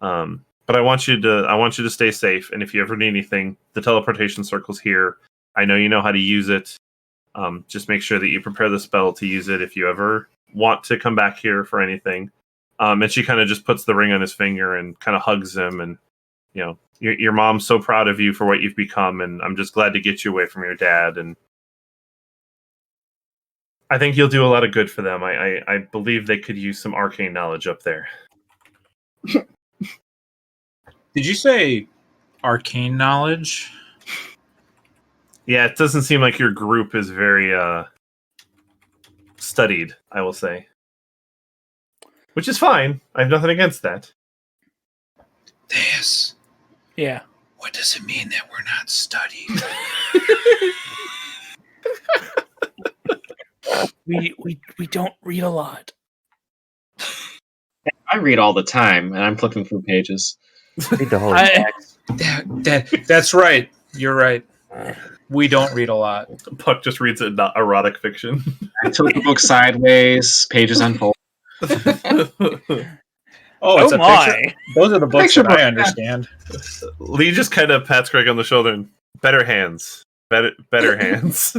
I want you to stay safe. And if you ever need anything, the teleportation circle's here. I know you know how to use it. Just make sure that you prepare the spell to use it if you ever want to come back here for anything. And she kind of just puts the ring on his finger and kind of hugs him. And, your mom's so proud of you for what you've become. And I'm just glad to get you away from your dad. And I think you'll do a lot of good for them. I believe they could use some arcane knowledge up there. Did you say arcane knowledge? Yeah, it doesn't seem like your group is very studied, I will say. Which is fine. I have nothing against that. This. Yeah. What does it mean that we're not studied? We don't read a lot. I read all the time, and I'm flipping through pages. Read the whole text. That's right. You're right. We don't read a lot. Puck just reads erotic fiction. I tilt the book sideways, pages unfold. Oh, it's a my! picture. Those are the books Picture that book, I yeah. understand. Lee just kind of pats Greg on the shoulder and better hands. Better hands.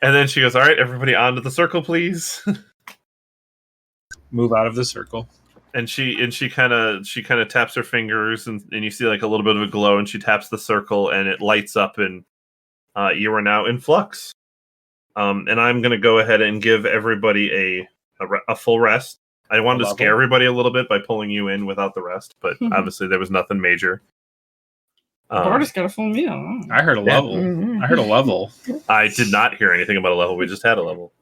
And then she goes, all right, everybody onto the circle, please. Move out of the circle. And she kind of taps her fingers and you see like a little bit of a glow, and she taps the circle and it lights up, and you are now in Flux. And I'm going to go ahead and give everybody a full rest. I wanted to scare everybody a little bit by pulling you in without the rest, but obviously there was nothing major. Bardus got a full meal. I heard a level. Mhm. I heard a level. I did not hear anything about a level. We just had a level.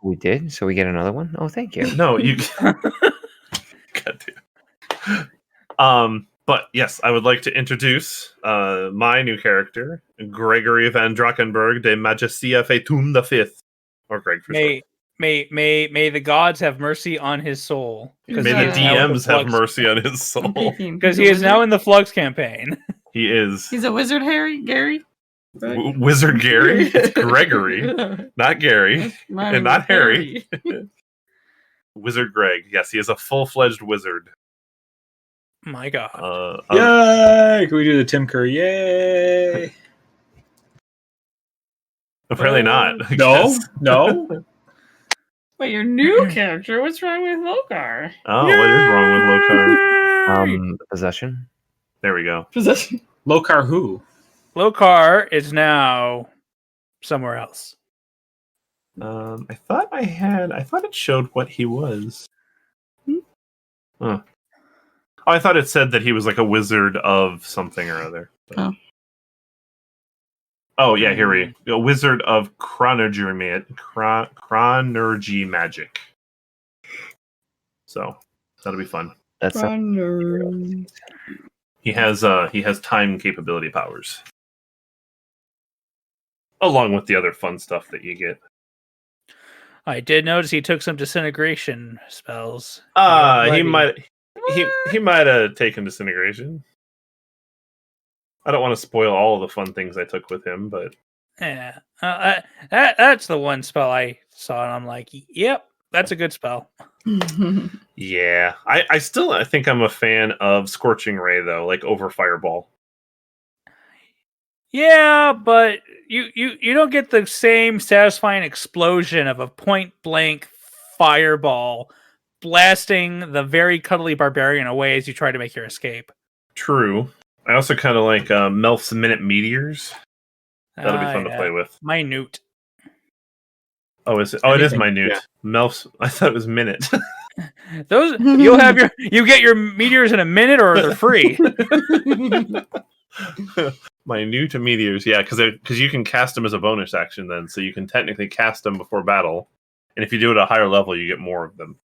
We did? So we get another one? Oh, thank you. No, you... God damn. But yes, I would like to introduce my new character, Gregory van Drakenberg de Majestia Fetum the Fifth, or Greg for short. May the gods have mercy on his soul. May the DMs have mercy on his soul. Because he is now in the Flux campaign. He is. He's a wizard, Gary. Right? Wizard Gary? It's Gregory, not Gary, and not Harry. Wizard Greg. Yes, he is a full-fledged wizard. My God. Yay! Can we do the Tim Curry? Yay! Apparently not. I No? guess. No? Wait, your new character? What's wrong with Lokar? Oh, what is wrong with Lokar? Possession. There we go. Possession. Lokar who? Lokar is now somewhere else. I thought it showed what he was. Huh. Oh, I thought it said that he was like a wizard of something or other. Oh. Oh yeah, here we go. A wizard of chronergy magic. So that'll be fun. That's He has time capability powers. Along with the other fun stuff that you get. I did notice he took some disintegration spells. He might have taken disintegration. I don't want to spoil all of the fun things I took with him, but Yeah, that's the one spell I saw, and I'm like, yep, that's a good spell. yeah, I still think I'm a fan of Scorching Ray though, like over Fireball. Yeah, but you don't get the same satisfying explosion of a point blank fireball blasting the very cuddly barbarian away as you try to make your escape. True. I also kind of like Melf's Minute Meteors. That'll be fun to play with. Minute. Oh, is it? Oh, it is minute. Yeah. Melf's. I thought it was Minute. Those you get your meteors in a minute, or they're free. Minute meteors, yeah, because you can cast them as a bonus action then, so you can technically cast them before battle, and if you do it at a higher level, you get more of them.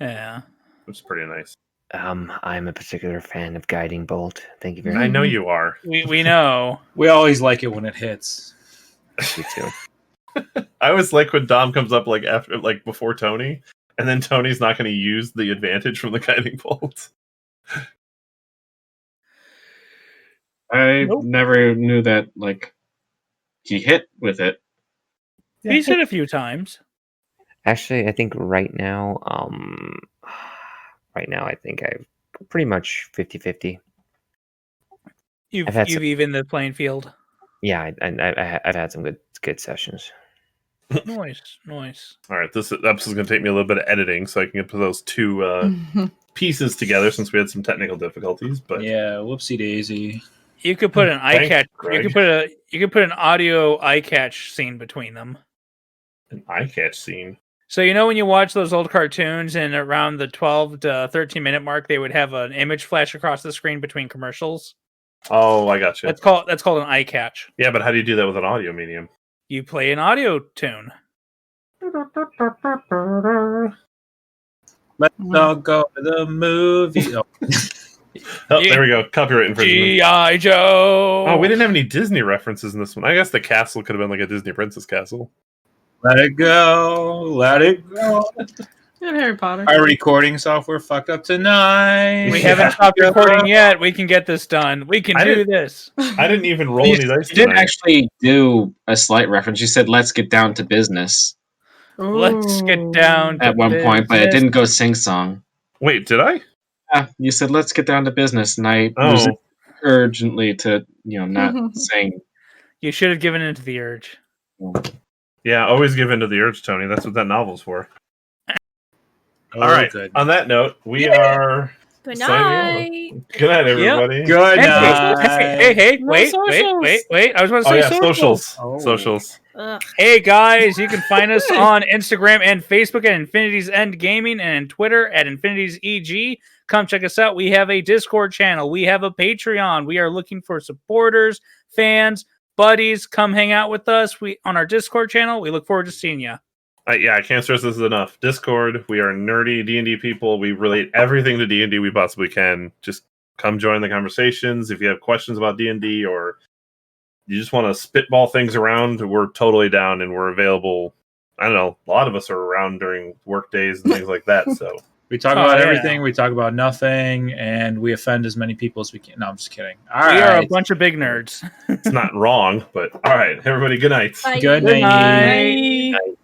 Yeah. Which is pretty nice. I'm a particular fan of Guiding Bolt. Thank you very much. I know you are. We know. We always like it when it hits. Me too. I always like when Dom comes up before Tony, and then Tony's not going to use the advantage from the Guiding Bolt. I never knew that, he hit with it. Yeah. He's hit a few times. Actually, I think right now, I think I've pretty much 50-50. You've evened the playing field. Yeah, I've had some good sessions. Nice. All right, this episode's going to take me a little bit of editing, so I can put those two pieces together since we had some technical difficulties. But yeah, whoopsie daisy. You could put an eye catch. You could put an audio eye catch scene between them. An eye catch scene. So when you watch those old cartoons and around the 12 to 13 minute mark, they would have an image flash across the screen between commercials. Oh, I gotcha. That's called an eye catch. Yeah, but how do you do that with an audio medium? You play an audio tune. Let's all go to the movie. Oh, there we go. Copyright infringement. G.I. Joe. Oh, we didn't have any Disney references in this one. I guess the castle could have been like a Disney princess castle. Let it go. Let it go. And Harry Potter. Our recording software fucked up tonight. We haven't stopped recording yet. We can get this done. We can do this. I didn't even roll any dice. You didn't actually do a slight reference. You said, "Let's get down to business." Let's get down to at one point, but it didn't go sing song. Wait, did I? Yeah, you said, "Let's get down to business," and I was urgently to not sing. You should have given in to the urge. Yeah, always give in to the urge, Tony. That's what that novel's for. Oh, all right. Good. On that note, we are. Good night. Good night, everybody. Yep. Good night. Hey! Wait! I was about to say socials. Oh. Socials. Ugh. Hey guys, you can find us on Instagram and Facebook at Infinity's End Gaming and Twitter at Infinity's EG. Come check us out. We have a Discord channel. We have a Patreon. We are looking for supporters, fans, buddies. Come hang out with us. On our Discord channel. We look forward to seeing you. I can't stress this enough. Discord. We are nerdy D&D people. We relate everything to D&D we possibly can. Just come join the conversations. If you have questions about D&D or you just want to spitball things around, we're totally down and we're available. I don't know. A lot of us are around during work days and things like that. So we talk about everything. We talk about nothing, and we offend as many people as we can. No, I'm just kidding. We are a bunch of big nerds. It's not wrong, but all right, everybody. Good night. Bye. Good night. Good night.